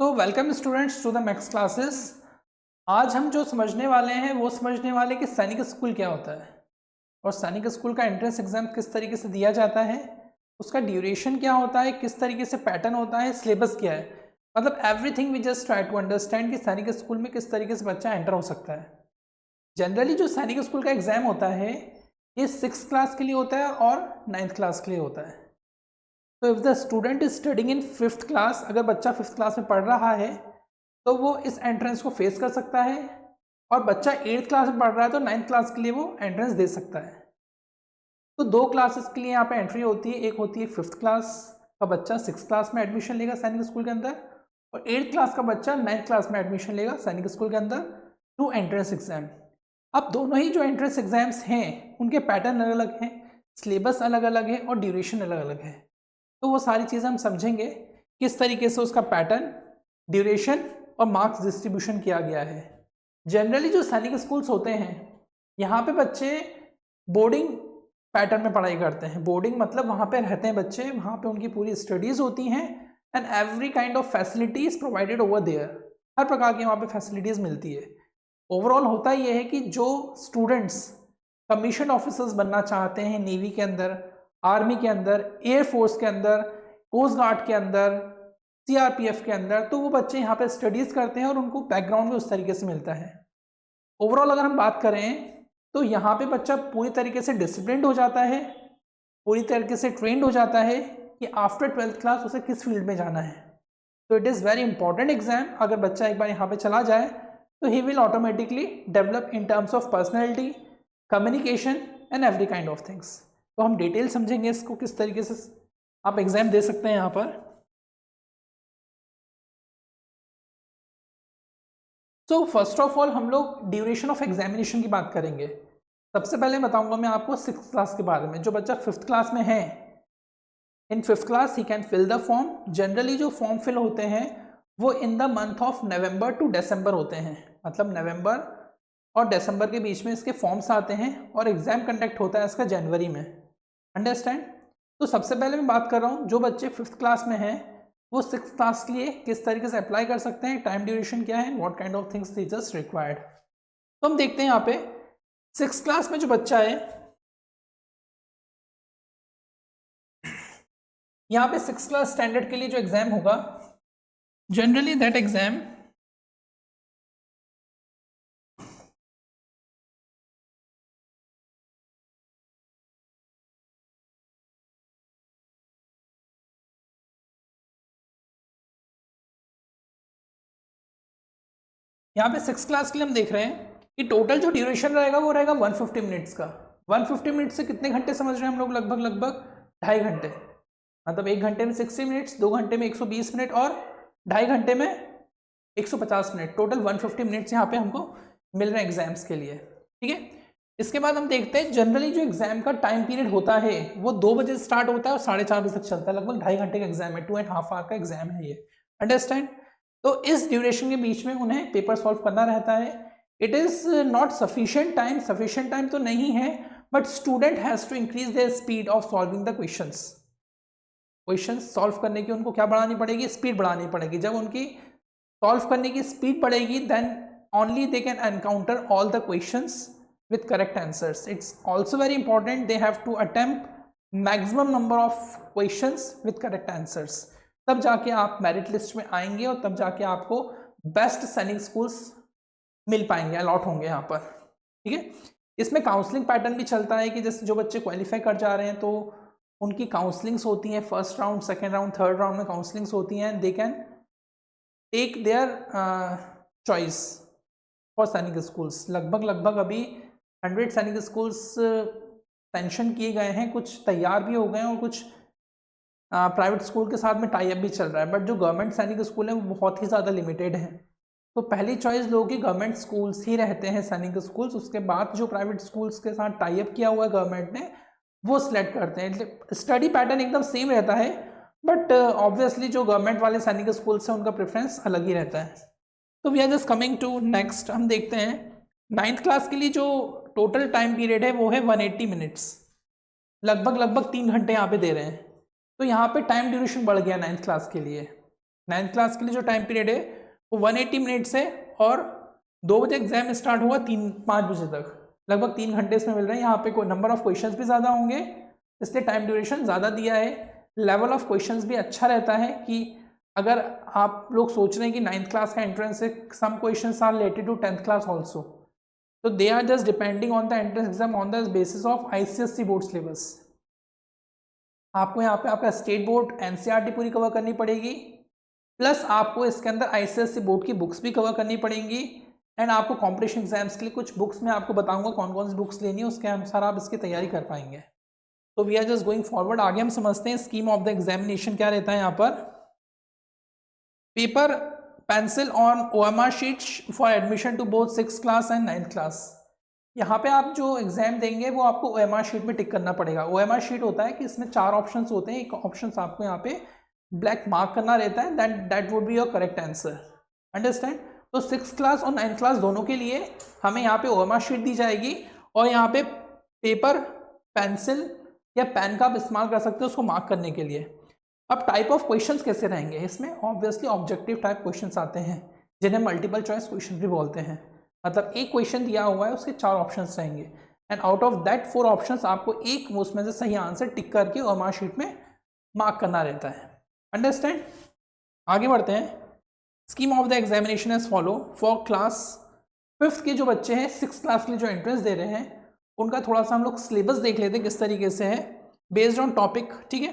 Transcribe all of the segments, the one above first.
तो welcome students to the maths classes. आज हम जो समझने वाले हैं वो समझने वाले कि सैनिक स्कूल क्या होता है और सैनिक स्कूल का एंट्रेंस एग्जाम किस तरीके से दिया जाता है, उसका ड्यूरेशन क्या होता है, किस तरीके से पैटर्न होता है, सिलेबस क्या है। मतलब everything we just try to understand कि सैनिक स्कूल में किस तरीके से बच्चा एंटर हो सकता है। जनरली जो सैनिक स्कूल का एग्जाम होता है ये 6th क्लास के लिए होता है और 9th क्लास के लिए होता है। तो if the student is studying in 5th class, अगर बच्चा 5th क्लास में पढ़ रहा है तो वो इस एंट्रेंस को फेस कर सकता है, और बच्चा 8th क्लास में पढ़ रहा है तो 9th क्लास के लिए वो एंट्रेंस दे सकता है। तो दो क्लासेस के लिए यहाँ पे एंट्री होती है, एक होती है 5th क्लास का बच्चा 6th क्लास में एडमिशन लेगा सैनिक स्कूल के अंदर, और 8th क्लास का बच्चा 9th क्लास में एडमिशन लेगा सैनिक स्कूल के अंदर थ्रू एंट्रेंस एग्जाम। अब दोनों ही जो एंट्रेंस एग्जाम्स हैं उनके पैटर्न अलग अलग हैं, सिलेबस अलग अलग है और ड्यूरेशन अलग अलग है। तो वो सारी चीज़ें हम समझेंगे किस तरीके से उसका पैटर्न, ड्यूरेशन और मार्क्स डिस्ट्रीब्यूशन किया गया है। जनरली जो सैनिक स्कूल्स होते हैं यहाँ पे बच्चे बोर्डिंग पैटर्न में पढ़ाई करते हैं। बोर्डिंग मतलब वहाँ पे रहते हैं बच्चे, वहाँ पे उनकी पूरी स्टडीज़ होती हैं and every kind of facilities provided over there. हर प्रकार की वहाँ पे फैसिलिटीज़ मिलती है। ओवरऑल होता यह है कि जो स्टूडेंट्स कमीशन ऑफिसर्स बनना चाहते हैं नेवी के अंदर, आर्मी के अंदर, एयरफोर्स के अंदर, कोस्ट गार्ड के अंदर, सीआरपीएफ के अंदर, तो वो बच्चे यहाँ पे स्टडीज़ करते हैं और उनको बैकग्राउंड भी उस तरीके से मिलता है। ओवरऑल अगर हम बात करें तो यहाँ पे बच्चा पूरी तरीके से डिसिप्लिन्ड हो जाता है, पूरी तरीके से ट्रेंड हो जाता है कि आफ्टर 12th क्लास उसे किस फील्ड में जाना है। तो it is very important exam. अगर बच्चा एक बार यहाँ पे चला जाए तो he will automatically develop in terms of personality, communication and every kind of things. तो हम डिटेल समझेंगे इसको किस तरीके से आप एग्जाम दे सकते हैं यहाँ पर। तो फर्स्ट ऑफ ऑल हम लोग ड्यूरेशन ऑफ एग्जामिनेशन की बात करेंगे। सबसे पहले बताऊंगा मैं आपको 6th क्लास के बारे में। जो बच्चा 5th क्लास में है, इन 5th क्लास ही can fill the form. Generally जो फॉर्म फिल होते हैं वो in the month of November to December होते हैं, मतलब नवंबर और दिसंबर के बीच में इसके फॉर्म्स आते हैं और एग्जाम कंडक्ट होता है इसका जनवरी में। अंडरस्टैंड। तो सबसे पहले मैं बात कर रहा हूँ जो बच्चे 5th क्लास में हैं वो 6th क्लास के लिए किस तरीके से अप्लाई कर सकते हैं, टाइम ड्यूरेशन क्या है, what kind of things teachers required. तो हम देखते हैं यहाँ पे 6th क्लास में जो बच्चा है, यहाँ पे 6th क्लास स्टैंडर्ड के लिए जो एग्जाम होगा, जनरली दैट एग्जाम यहाँ पे 6th क्लास के लिए हम देख रहे हैं कि टोटल जो ड्यूरेशन रहेगा वो रहेगा 150 मिनट्स का। 150 मिनट से कितने घंटे समझ रहे हैं हम लोग? लगभग लगभग 2.5 घंटे। मतलब 1 घंटे में 60 मिनट्स, 2 घंटे में 120 मिनट और 2.5 घंटे में 150 मिनट। टोटल 150 मिनट्स यहाँ पे हमको मिल रहे हैं एग्जाम्स के लिए। ठीक है, इसके बाद हम देखते हैं जनरली जो एग्जाम का टाइम पीरियड होता है वो 2 बजे स्टार्ट होता है और 4:30 बजे तक चलता है। लगभग 2.5 घंटे का एग्जाम है, 2.5 आवर का एग्जाम है ये। अंडरस्टैंड। तो इस ड्यूरेशन के बीच में उन्हें पेपर सॉल्व करना रहता है। It is not sufficient time, sufficient time तो नहीं है, but student has to increase their speed of solving the questions solve करने की उनको क्या बढ़ानी पड़ेगी? स्पीड बढ़ानी पड़ेगी। जब उनकी सॉल्व करने की स्पीड बढ़ेगी then only they can encounter all the questions with correct answers. It's also very important they have to attempt maximum number of questions with correct answers. तब जाके आप मेरिट लिस्ट में आएंगे और तब जाके आपको बेस्ट सैनिक स्कूल्स मिल पाएंगे, अलॉट होंगे यहाँ पर। ठीक है, इसमें काउंसलिंग पैटर्न भी चलता है कि जैसे जो बच्चे क्वालिफाई कर जा रहे हैं तो उनकी काउंसलिंग्स होती हैं, first round, second round, third round में काउंसलिंग्स होती हैं। They can take their choice for Sainik schools. लगभग लगभग अभी 100 सैनिक स्कूल्स सेंशन किए गए हैं, कुछ तैयार भी हो गए हैं और कुछ प्राइवेट स्कूल के साथ में टाई अप भी चल रहा है। बट जो गवर्नमेंट सैनिक स्कूल है वो बहुत ही ज़्यादा लिमिटेड है। तो पहली चॉइस लोगों की गवर्नमेंट स्कूल्स ही रहते हैं, सैनिक स्कूल्स। उसके बाद जो प्राइवेट स्कूल्स के साथ टाई अप किया हुआ है गवर्नमेंट ने वो सिलेक्ट करते हैं। स्टडी पैटर्न एकदम सेम रहता है, बट ऑब्वियसली जो गवर्नमेंट वाले सैनिक स्कूल्स हैं उनका प्रेफरेंस अलग ही रहता है। तो we are just coming to next. हम देखते हैं 9th क्लास के लिए जो टोटल टाइम पीरियड है वो है 180 मिनट्स। लगभग लगभग 3 घंटे यहाँ पे दे रहे हैं। तो यहाँ पे टाइम ड्यूरेशन बढ़ गया 9th क्लास के लिए। 9th क्लास के लिए जो टाइम पीरियड है वो 180 मिनट्स है और 2 बजे एग्जाम स्टार्ट हुआ 5 बजे तक, लगभग 3 घंटे इसमें मिल रहे हैं। यहाँ पे कोई नंबर ऑफ क्वेश्चंस भी ज़्यादा होंगे, इसलिए टाइम ड्यूरेशन ज़्यादा दिया है। लेवल ऑफ क्वेश्चंस भी अच्छा रहता है कि अगर आप लोग सोच रहे हैं कि 9th क्लास का एंट्रेंस है, some questions are related to 10th class also, तो they are just depending on the entrance exam on the basis of ICSE board syllabus. आपको यहाँ पे आपका स्टेट बोर्ड NCERT पूरी कवर करनी पड़ेगी, प्लस आपको इसके अंदर ICSE बोर्ड की बुक्स भी कवर करनी पड़ेंगी, एंड आपको कॉम्पिटिशन एग्जाम्स के लिए कुछ बुक्स मैं आपको बताऊंगा कौन कौन सी बुक्स लेनी है, उसके अनुसार आप इसकी तैयारी कर पाएंगे। तो we are just going forward. आगे हम समझते हैं स्कीम ऑफ द एग्जामिनेशन क्या रहता है। यहाँ पर paper pencil on OMR sheets for admission to both 6th class and 9th class. यहाँ पे आप जो एग्जाम देंगे वो आपको OMR शीट में टिक करना पड़ेगा। OMR शीट होता है कि इसमें 4 ऑप्शंस होते हैं, एक ऑप्शन आपको यहाँ पे ब्लैक मार्क करना रहता है, that would be your correct answer. Understand? तो 6th क्लास और 9th क्लास दोनों के लिए हमें यहाँ पे OMR शीट दी जाएगी और यहाँ पे पेपर पेंसिल या पेन का आप इस्तेमाल कर सकते हो उसको मार्क करने के लिए। अब टाइप ऑफ क्वेश्चंस कैसे रहेंगे इसमें? ऑब्वियसली ऑब्जेक्टिव टाइप क्वेश्चंस आते हैं जिन्हें मल्टीपल चॉइस क्वेश्चन भी बोलते हैं। मतलब एक क्वेश्चन दिया हुआ है, उसके 4 ऑप्शंस रहेंगे and out of that 4 options आपको एक उसमें से सही आंसर टिक करके OMR शीट में मार्क करना रहता है। अंडरस्टैंड? आगे बढ़ते हैं। Scheme of the examination as follow. For class 5th के जो बच्चे हैं 6th क्लास के लिए जो एंट्रेंस दे रहे हैं उनका थोड़ा सा हम लोग सिलेबस देख लेते हैं किस तरीके से है बेस्ड ऑन टॉपिक। ठीक है,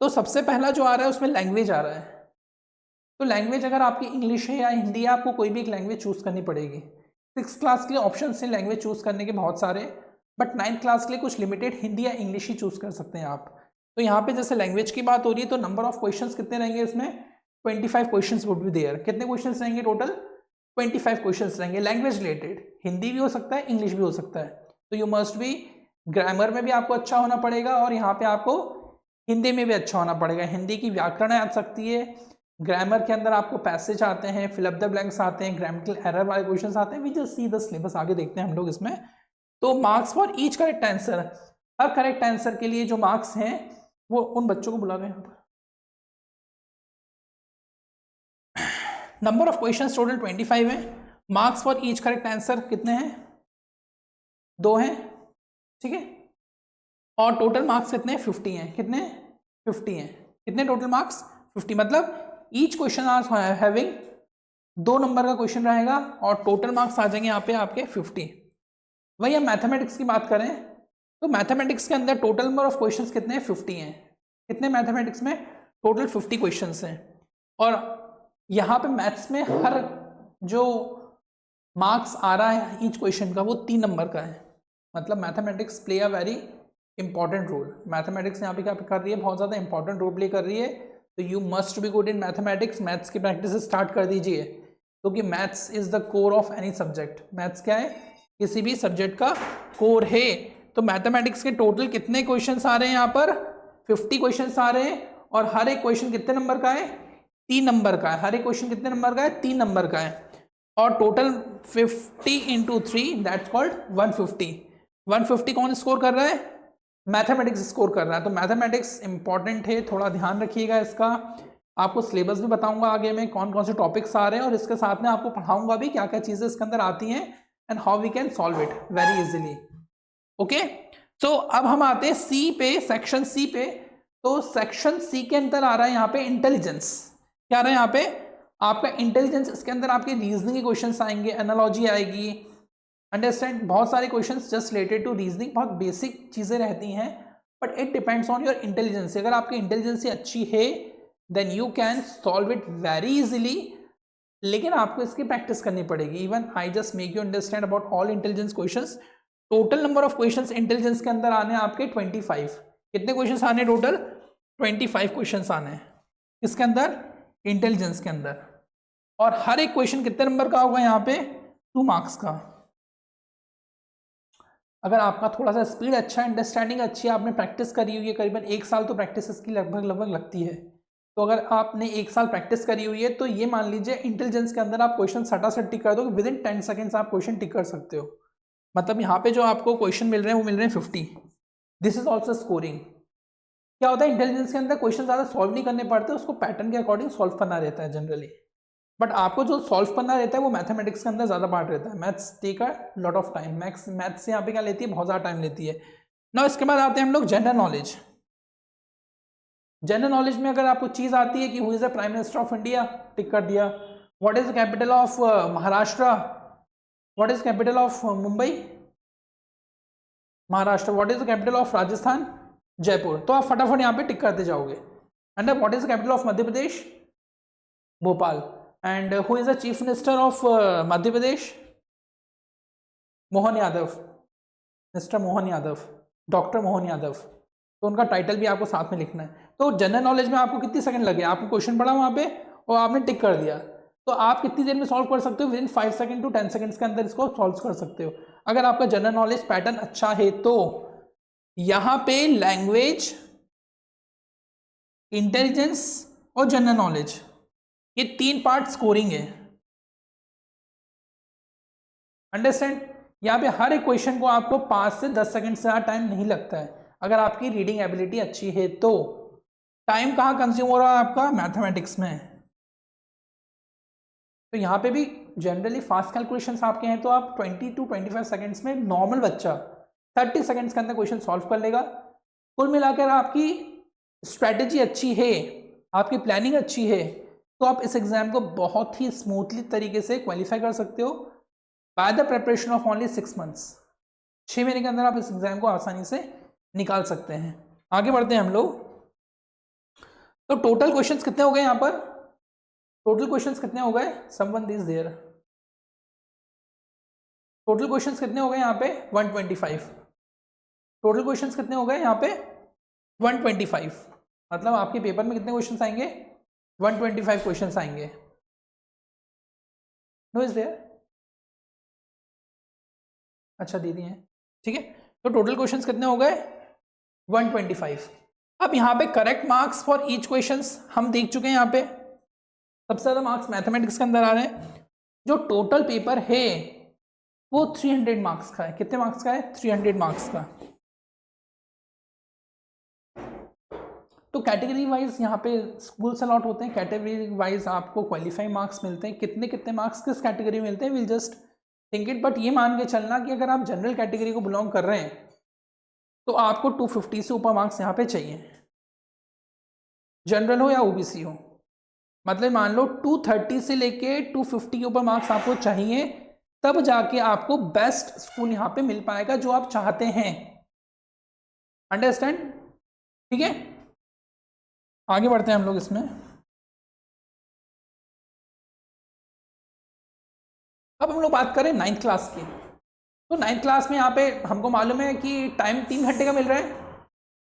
तो सबसे पहला जो आ रहा है उसमें लैंग्वेज आ रहा है। तो लैंग्वेज अगर आपकी इंग्लिश है या हिंदी है, आपको कोई भी एक लैंग्वेज चूज़ करनी पड़ेगी। 6th क्लास के लिए ऑप्शन हैं लैंग्वेज चूज़ करने के बहुत सारे, बट 9th क्लास के लिए कुछ लिमिटेड हिंदी या इंग्लिश ही चूज़ कर सकते हैं आप। तो यहाँ पे जैसे लैंग्वेज की बात हो रही है तो नंबर ऑफ क्वेश्चंस कितने रहेंगे इसमें? 25 क्वेश्चंस वुड बी देयर। कितने क्वेश्चंस रहेंगे टोटल? 25 क्वेश्चंस रहेंगे लैंग्वेज रिलेटेड। हिंदी भी हो सकता है, इंग्लिश भी हो सकता है। तो यू मस्ट बी, ग्रामर में भी आपको अच्छा होना पड़ेगा और यहाँ पे आपको हिंदी में भी अच्छा होना पड़ेगा। हिंदी की व्याकरण आ सकती है, ग्रामर के अंदर आपको पैसेज आते हैं, फिल अप द ब्लैंक्स आते हैं, ग्रामेटिकल एरर वाले क्वेश्चंस आते हैं। We just see the syllabus, आगे देखते हैं हम लोग इसमें। तो marks for each correct answer, हर करेक्ट आंसर के लिए जो मार्क्स हैं वो उन बच्चों को बुला रहे हैं यहाँ पर। नंबर ऑफ क्वेश्चंस टोटल 25 है। Marks for each correct answer कितने हैं? 2 हैं। ठीक है, और टोटल मार्क्स कितने? 50 हैं। कितने? 50 हैं। कितने टोटल मार्क्स? 50। मतलब each question are having 2 number का क्वेश्चन रहेगा और टोटल मार्क्स आ जाएंगे यहाँ पे आपके 50। वही हम मैथमेटिक्स की बात करें तो मैथमेटिक्स के अंदर टोटल नंबर ऑफ क्वेश्चंस कितने हैं? 50 हैं। कितने मैथमेटिक्स में? टोटल 50 क्वेश्चंस हैं। और यहाँ पे मैथ्स में हर जो मार्क्स आ रहा है ईच क्वेश्चन का वो 3 नंबर का है। मतलब mathematics play a very important role. Mathematics यहाँ पे क्या कर रही है? बहुत ज़्यादा इंपॉर्टेंट रोल प्ले कर रही है। तो you must be good in mathematics. Maths की प्रैक्टिस स्टार्ट कर दीजिए क्योंकि maths is the core of any subject. Maths क्या है? किसी भी सब्जेक्ट का कोर है। तो मैथमेटिक्स के टोटल कितने क्वेश्चंस आ रहे हैं यहाँ पर? 50 क्वेश्चंस आ रहे हैं और हर एक क्वेश्चन कितने नंबर का है? 3 नंबर का है। हर एक क्वेश्चन कितने नंबर का है? 3 नंबर का है। और टोटल 50 इंटू 3 दैट्स कॉल्ड 150। 150 कौन स्कोर कर रहा है? मैथमेटिक्स स्कोर कर रहा है। तो मैथमेटिक्स इंपॉर्टेंट है, थोड़ा ध्यान रखिएगा इसका। आपको सिलेबस भी बताऊंगा आगे में कौन कौन से टॉपिक्स आ रहे हैं और इसके साथ में आपको पढ़ाऊंगा भी क्या क्या चीज़ें इसके अंदर आती हैं and how we can solve it very easily. Okay, तो अब हम आते हैं सी पे, सेक्शन सी पे। तो सेक्शन सी के अंदर आ रहा है यहाँ पे इंटेलिजेंस। क्या आ रहा है यहाँ पे? आपका इंटेलिजेंस। इसके अंदर आपके रीजनिंग के क्वेश्चंस आएंगे, एनालॉजी आएगी, अंडरस्टैंड, बहुत सारे questions just related to reasoning. बहुत बेसिक चीज़ें रहती हैं but it depends on your intelligence. अगर आपकी इंटेलिजेंस अच्छी है then you can solve it very easily, लेकिन आपको इसकी प्रैक्टिस करनी पड़ेगी। Even I just make you understand about all intelligence questions. Total number of questions intelligence के अंदर आने आपके 25। कितने क्वेश्चंस आने टोटल? 25 क्वेश्चंस आने इसके अंदर, इंटेलिजेंस के अंदर। और हर एक क्वेश्चन कितने नंबर का होगा यहाँ पे? 2 मार्क्स का। अगर आपका थोड़ा सा स्पीड अच्छा, अंडरस्टैंडिंग अच्छी है, आपने प्रैक्टिस करी हुई है, करीबन 1 साल तो प्रैक्टिस इसकी लगभग लगती है। तो अगर आपने 1 साल प्रैक्टिस करी हुई है तो ये मान लीजिए इंटेलिजेंस के अंदर आप क्वेश्चन सटासट टिक कर दो, विद इन 10 सेकेंड्स आप क्वेश्चन टिक कर सकते हो। मतलब यहाँ पे जो आपको क्वेश्चन मिल रहे हैं वो मिल रहे हैं 50। This is also scoring. क्या होता है इंटेलिजेंस के अंदर क्वेश्चन ज़्यादा सॉल्व नहीं करने पड़ते, उसको पैटर्न के अकॉर्डिंग सॉल्व करना रहता है जनरली। बट आपको जो सॉल्व करना रहता है वो मैथमेटिक्स के अंदर ज़्यादा पार्ट रहता है। Maths take a lot of time, maths यहाँ पे क्या लेती है, बहुत ज़्यादा टाइम लेती है ना। इसके बाद आते हैं हम लोग जनरल नॉलेज। जनरल नॉलेज में अगर आपको चीज़ आती है कि who is the prime minister of India, tick कर दिया। What is the capital of Maharashtra, what is capital of Mumbai, Maharashtra. What is the capital of Rajasthan, Jaipur. तो आप फटाफट यहाँ पे टिक करते जाओगे। And what is the capital of Madhya Pradesh, Bhopal. And who is the chief minister of Madhya Pradesh, Mohan Yadav, mister Mohan Yadav, doctor Mohan Yadav. तो उनका टाइटल भी आपको साथ में लिखना है। तो जनरल नॉलेज में आपको कितनी सेकंड लगे, आपको क्वेश्चन पढ़ा वहां पे और आपने टिक कर दिया, तो आप कितनी देर में सॉल्व कर सकते हो, within 5 second to 10 seconds के अंदर इसको सॉल्व कर सकते हो। अगर आपका जनरल नॉलेज पैटर्न अच्छा है तो यहां पे लैंग्वेज, इंटेलिजेंस और जनरल नॉलेज, ये 3 पार्ट स्कोरिंग है। अंडरस्टैंड। यहाँ पे हर एक क्वेश्चन को आपको 5 से 10 सेकंड से ज़्यादा टाइम नहीं लगता है, अगर आपकी रीडिंग एबिलिटी अच्छी है तो। टाइम कहाँ कंज्यूम हो रहा है आपका, मैथमेटिक्स में। तो यहाँ पे भी जनरली फास्ट कैलकुलेशंस आपके हैं तो आप 20 टू 25 सेकंड्स में, नॉर्मल बच्चा 30 सेकंड्स के अंदर क्वेश्चन सॉल्व कर लेगा। कुल मिलाकर आपकी स्ट्रैटेजी अच्छी है, आपकी प्लानिंग अच्छी है, तो आप इस एग्जाम को बहुत ही स्मूथली तरीके से क्वालिफाई कर सकते हो by the preparation of only 6 months. 6 महीने के अंदर आप इस एग्जाम को आसानी से निकाल सकते हैं। आगे बढ़ते हैं हम लोग। तो टोटल क्वेश्चंस कितने हो गए यहाँ पर, टोटल क्वेश्चंस कितने हो गए, someone is there. Total questions कितने हो गए यहाँ पे 125। टोटल क्वेश्चंस कितने हो गए यहाँ पे 125। मतलब आपके पेपर में कितने क्वेश्चंस आएंगे, 125 क्वेश्चंस आएंगे। नो इज देयर, अच्छा दे दिए हैं, ठीक है। तो टोटल क्वेश्चंस कितने हो गए 125। अब यहाँ पे correct marks for each questions हम देख चुके हैं। यहाँ पे सबसे ज़्यादा मार्क्स मैथमेटिक्स के अंदर आ रहे हैं। जो टोटल पेपर है वो 300 मार्क्स का है। कितने मार्क्स का है, 300 मार्क्स का। तो कैटेगरी वाइज यहाँ पे स्कूल से अलॉट होते हैं, कैटेगरी वाइज आपको क्वालिफाई मार्क्स मिलते हैं। कितने कितने मार्क्स किस कैटेगरी में मिलते हैं, will just think it. But ये मान के चलना कि अगर आप जनरल कैटेगरी को बिलोंग कर रहे हैं तो आपको 250 से ऊपर मार्क्स यहाँ पे चाहिए, जनरल हो या ओबीसी हो। मतलब मान लो 230 से लेके 250 के ऊपर मार्क्स आपको चाहिए, तब जाके आपको बेस्ट स्कूल यहाँ पे मिल पाएगा जो आप चाहते हैं। अंडरस्टैंड, ठीक है। आगे बढ़ते हैं हम लोग इसमें। अब हम लोग बात करें 9th क्लास की। तो 9th क्लास में यहाँ पे हमको मालूम है कि टाइम 3 घंटे का मिल रहा है।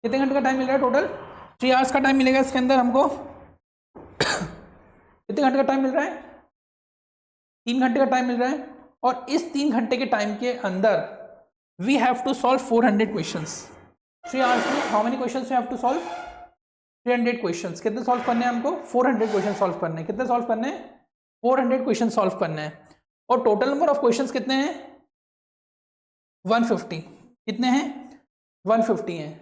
कितने घंटे का टाइम मिल रहा है, टोटल 3 आवर्स का टाइम मिलेगा इसके अंदर हमको। कितने घंटे का टाइम मिल रहा है, 3 घंटे का टाइम मिल रहा है। और इस 3 घंटे के टाइम के अंदर we have to solve 400 questions. 3 hours में how many questions we have to solve, 300 questions. कितने सॉल्व करने हैं हमको, 400 क्वेश्चन सॉल्व करने हैं। कितने सॉल्व करने हैं, 400 क्वेश्चन सॉल्व करने हैं। और टोटल नंबर ऑफ क्वेश्चंस कितने हैं, 150। कितने हैं, 150 हैं।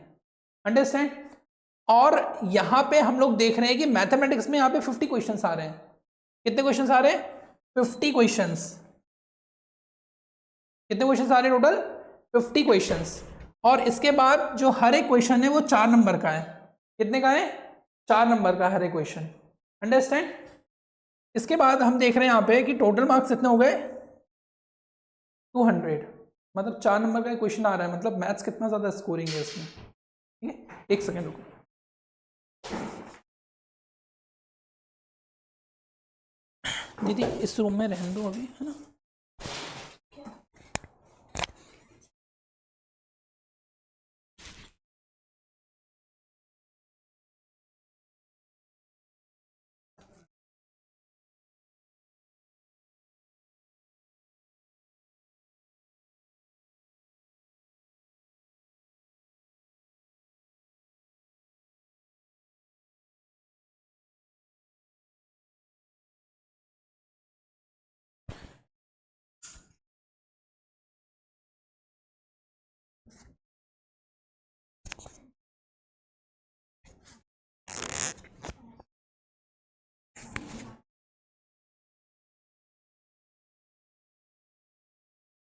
अंडरस्टैंड। और यहां पे हम लोग देख रहे हैं कि मैथमेटिक्स में यहां पे 50 क्वेश्चंस आ रहे हैं। कितने क्वेश्चंस आ रहे हैं, 50 क्वेश्चंस। कितने क्वेश्चंस आ रहे हैं टोटल, 50 क्वेश्चंस। और इसके बाद जो हर एक क्वेश्चन है वो 4 नंबर का है। कितने का है, 4 नंबर का हर एक क्वेश्चन। अंडरस्टैंड। इसके बाद हम देख रहे हैं यहाँ पे कि टोटल मार्क्स कितने हो गए 200। मतलब 4 नंबर का क्वेश्चन आ रहा है, मतलब मैथ्स कितना ज्यादा स्कोरिंग है इसमें। ठीक है, एक सेकेंड रुको। दीदी इस रूम में रहने दो अभी, है ना।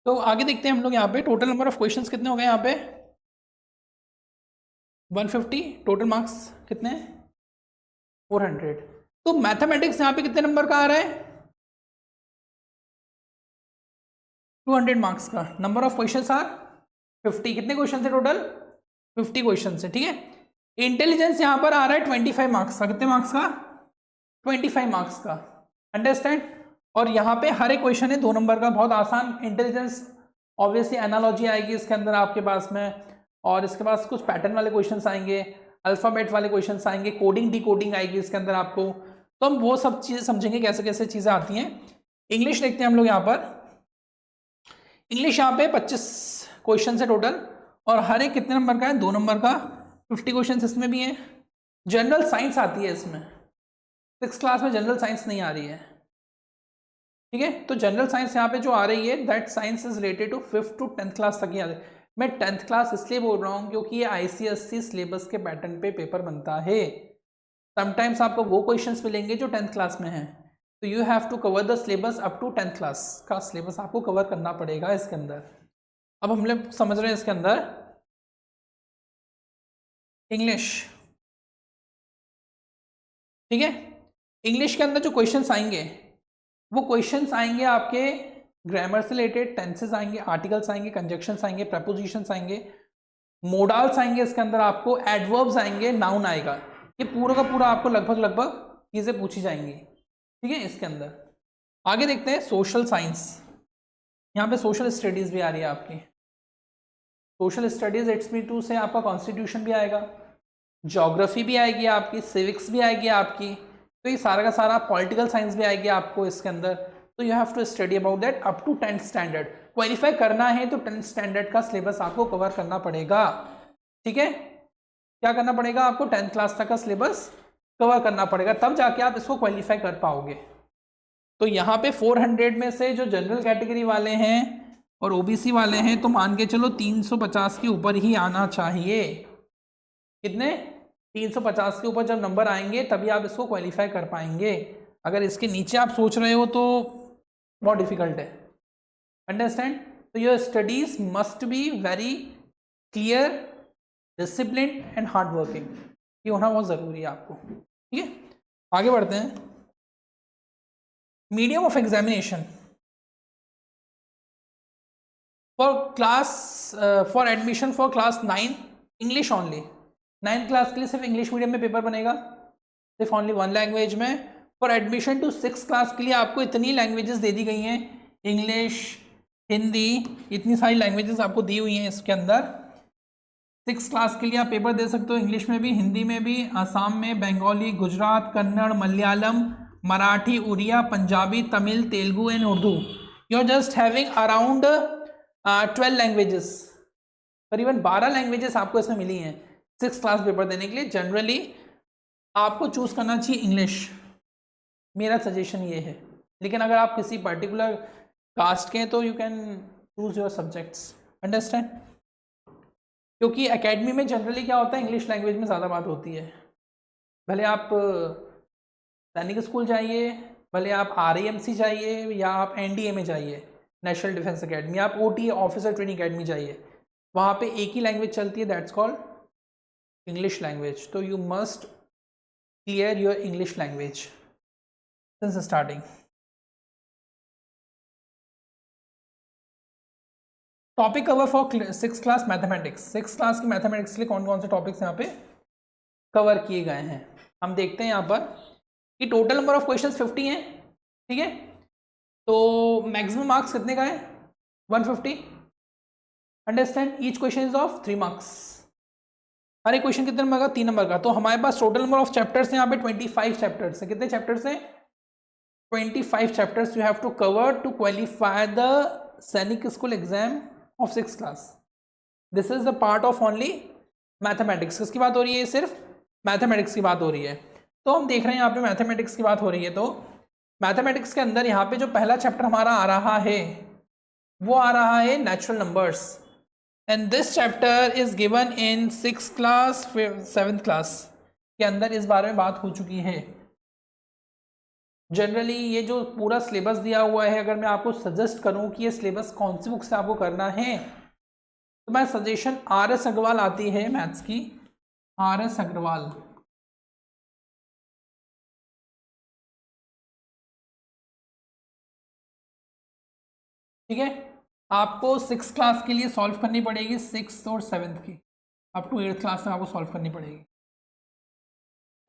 तो आगे देखते हैं हम लोग यहाँ पे टोटल नंबर ऑफ क्वेश्चंस कितने हो गए यहाँ पे 150, टोटल मार्क्स कितने हैं 400। तो मैथमेटिक्स यहाँ पे कितने नंबर का आ रहा है 200 मार्क्स का। Number of questions are 50। कितने क्वेश्चन है टोटल 50 क्वेश्चन है, ठीक है। इंटेलिजेंस यहाँ पर आ रहा है 25 मार्क्स का। कितने मार्क्स का 25 मार्क्स का, अंडरस्टैंड। और यहाँ पे हर एक क्वेश्चन है 2 नंबर का, बहुत आसान। इंटेलिजेंस ऑब्वियसली एनालॉजी आएगी इसके अंदर आपके पास में, और इसके पास कुछ पैटर्न वाले क्वेश्चंस आएंगे, अल्फाबेट वाले क्वेश्चंस आएंगे, कोडिंग डिकोडिंग आएगी इसके अंदर आपको। तो हम वो सब चीज़ें समझेंगे कैसे कैसे चीज़ें आती हैं। इंग्लिश देखते हैं हम लोग यहाँ पर। इंग्लिश यहाँ पे 25 क्वेश्चन है टोटल, और हर एक कितने नंबर का है 2 नंबर का। 50 क्वेश्चन इसमें भी है। जनरल साइंस आती है इसमें, 6th क्लास में जनरल साइंस नहीं आ रही है, ठीक है। तो जनरल साइंस यहाँ पे जो आ रही है that science is related to 5th to 10th class तक ही आ रही है। मैं 10th क्लास इसलिए बोल रहा हूँ क्योंकि ये ICSE सिलेबस के पैटर्न पे पेपर बनता है। समटाइम्स आपको वो क्वेश्चंस मिलेंगे जो 10th क्लास में हैं, तो you have to cover the syllabus up to 10th class का सिलेबस आपको कवर करना पड़ेगा इसके अंदर। अब हम लोग समझ रहे हैं इसके अंदर इंग्लिश, ठीक है। इंग्लिश के अंदर जो क्वेश्चंस आएंगे वो क्वेश्चंस आएंगे आपके ग्रामर से रिलेटेड, टेंसेस आएंगे, आर्टिकल्स आएंगे, कंजक्शंस आएंगे, प्रपोजिशंस आएंगे, मोडाल्स आएंगे इसके अंदर, आपको एडवर्ब्स आएंगे, नाउन आएगा। ये पूरा का पूरा आपको लगभग चीज़ें पूछी जाएंगी, ठीक है इसके अंदर। आगे देखते हैं सोशल साइंस। यहाँ पे सोशल स्टडीज़ भी आ रही है आपकी। सोशल स्टडीज़ HB2 से आपका कॉन्स्टिट्यूशन भी आएगा, ज्योग्राफी भी आएगी आपकी, सिविक्स भी आएगी आपकी, तो ये सारा का सारा, पॉलिटिकल साइंस भी आएगी आपको इसके अंदर। तो you have to study about that up to 10th standard. Qualify करना है तो 10th स्टैंडर्ड का सिलेबस आपको कवर करना पड़ेगा, ठीक है। क्या करना पड़ेगा आपको 10th क्लास तक का सिलेबस कवर करना पड़ेगा, तब जाके आप इसको क्वालिफाई कर पाओगे। तो यहाँ पे 400 में से जो जनरल कैटेगरी वाले हैं और OBC वाले हैं, तो मान के चलो 350 के ऊपर ही आना चाहिए। कितने 350 के ऊपर जब नंबर आएंगे तभी आप इसको क्वालिफाई कर पाएंगे। अगर इसके नीचे आप सोच रहे हो तो बहुत डिफिकल्ट है, अंडरस्टैंड। तो your studies must be very clear, discipline and hard working, ये होना बहुत ज़रूरी है आपको, ठीक है। आगे बढ़ते हैं। Medium of examination for class for admission for class 9 English only. 9th class के लिए सिर्फ इंग्लिश मीडियम में पेपर बनेगा, सिर्फ ओनली 1 लैंग्वेज में। For admission to 6th class के लिए आपको इतनी लैंग्वेजेस दे दी गई हैं, इंग्लिश, हिंदी, इतनी सारी लैंग्वेजेस आपको दी हुई हैं इसके अंदर। 6th क्लास के लिए आप पेपर दे सकते हो इंग्लिश में भी, हिंदी में भी, आसाम में, Bengali, Gujarat, Kannada, Malayalam, Marathi, Oriya, Punjabi, Tamil, Telugu and Urdu. You are just having around 12 languages, करीबन 12 लैंग्वेजेस आपको इसमें मिली हैं 6th क्लास पेपर देने के लिए। जनरली आपको चूज करना चाहिए इंग्लिश, मेरा सजेशन ये है। लेकिन अगर आप किसी पर्टिकुलर कास्ट के हैं तो you can choose your subjects, understand. क्योंकि एकेडमी में जनरली क्या होता है, इंग्लिश लैंग्वेज में ज़्यादा बात होती है। भले आप सैनिक स्कूल जाइए, भले आप RAMC जाइए, या आप NDA में जाइए, नेशनल डिफेंस अकेडमी, आप OTA ऑफिसर ट्रेनिंग अकेडमी जाइए, वहाँ पे एक ही लैंग्वेज चलती है, दैट्स कॉल्ड इंग्लिश लैंग्वेज। तो you must clear your English language since starting. Topic cover for 6th class mathematics. 6th class की मैथमेटिक्स के लिए कौन कौन से टॉपिक्स यहाँ पे कवर किए गए हैं हम देखते हैं यहाँ पर कि टोटल नंबर ऑफ क्वेश्चंस 50 हैं, ठीक है। तो मैक्सिमम मार्क्स कितने का है 150, understand. Each question is of 3 marks. हर एक क्वेश्चन कितने नंबर का 3 नंबर का। तो हमारे पास टोटल नंबर ऑफ चैप्टर्स हैं यहाँ पे 25 चैप्टर्स हैं। कितने चैप्टर्स हैं 25 chapters you have to cover to qualify the Sainik school exam of 6th class. This is the part of only mathematics. किसकी बात हो रही है, सिर्फ मैथमेटिक्स की बात हो रही है। तो हम देख रहे हैं यहाँ पे मैथमेटिक्स की बात हो रही है। तो मैथमेटिक्स के अंदर यहाँ पे जो पहला चैप्टर हमारा आ रहा है वो आ रहा है natural numbers, and this chapter is given in 6th class, 7th class के अंदर इस बारे में बात हो चुकी है। जनरली ये जो पूरा सिलेबस दिया हुआ है, अगर मैं आपको सजेस्ट करूं कि ये सिलेबस कौन सी बुक से आपको करना है, तो मैं सजेशन RS अग्रवाल आती है मैथ्स की, RS अग्रवाल, ठीक है। आपको 6 क्लास के लिए सॉल्व करनी पड़ेगी, 6 और 7 की, अप टू 8th क्लास में आपको सॉल्व करनी पड़ेगी।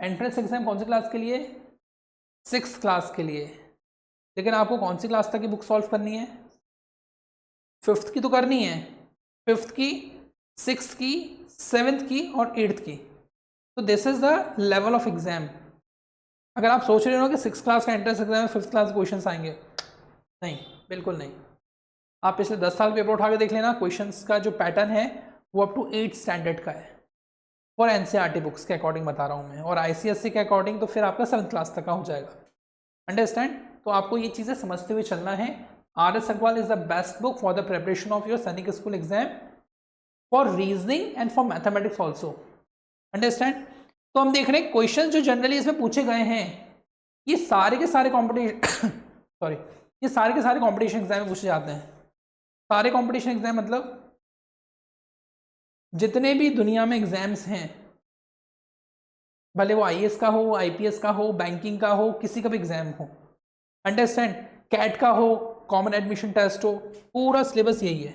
एंट्रेंस एग्जाम कौन सी क्लास के लिए? 6th क्लास के लिए। लेकिन आपको कौन सी क्लास तक की बुक सॉल्व करनी है? 5th की तो करनी है, 5th की, 6th की, 7th की और 8th की। तो this is the level of exam. अगर आप सोच रहे हो कि 6th क्लास का एंट्रेंस एग्जाम में 5th क्लास के क्वेश्चन आएंगे, नहीं, बिल्कुल नहीं। आप पिछले 10 साल पेपर उठा के देख लेना, क्वेश्चंस का जो पैटर्न है वो अप टू 8th स्टैंडर्ड का है, और NCERT बुक्स के अकॉर्डिंग बता रहा हूँ मैं, और ICSE के अकॉर्डिंग तो फिर आपका 7th क्लास तक का हो जाएगा। अंडरस्टैंड? तो आपको ये चीज़ें समझते हुए चलना है। RS Agarwal is the best book for the preparation of your Sainik school exam, for reasoning and for mathematics also. Understand? तो हम देख रहे हैं क्वेश्चन जो जनरली इसमें पूछे गए हैं, ये सारे के सारे कॉम्पिटिशन सॉरी, ये सारे के सारे कॉम्पिटिशन एग्जाम में पूछे जाते हैं। सारे कॉम्पिटिशन एग्जाम मतलब जितने भी दुनिया में एग्जाम्स हैं, भले वो IAS का हो, IPS का हो, बैंकिंग का हो, किसी का भी एग्जाम हो, अंडरस्टैंड, कैट का हो, कॉमन एडमिशन टेस्ट हो, पूरा सिलेबस यही है,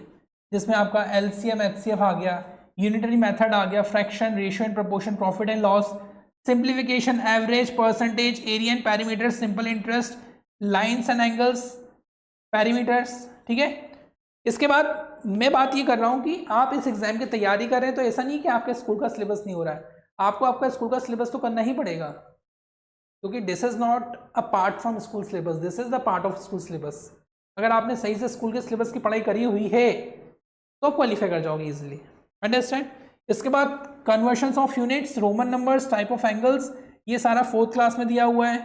जिसमें आपका LCM HCF आ गया, यूनिटरी मेथड आ गया, fraction, ratio and proportion, profit and loss, simplification, average, percentage, area and parameter, simple interest, lines and angles, parameters, ठीक है। इसके बाद मैं बात ये कर रहा हूँ कि आप इस एग्जाम की तैयारी कर रहे हैं, तो ऐसा नहीं कि आपके स्कूल का सिलेबस नहीं हो रहा है, आपको आपका स्कूल का सिलेबस तो करना ही पड़ेगा, क्योंकि this is not a part from school syllabus, this is the part of school syllabus. अगर आपने सही से स्कूल के सिलेबस की पढ़ाई करी हुई है तो क्वालिफाई कर जाओगे इजीली। अंडरस्टैंड? इसके बाद conversions of units, Roman numbers, type of angles, ये सारा 4th क्लास में दिया हुआ है।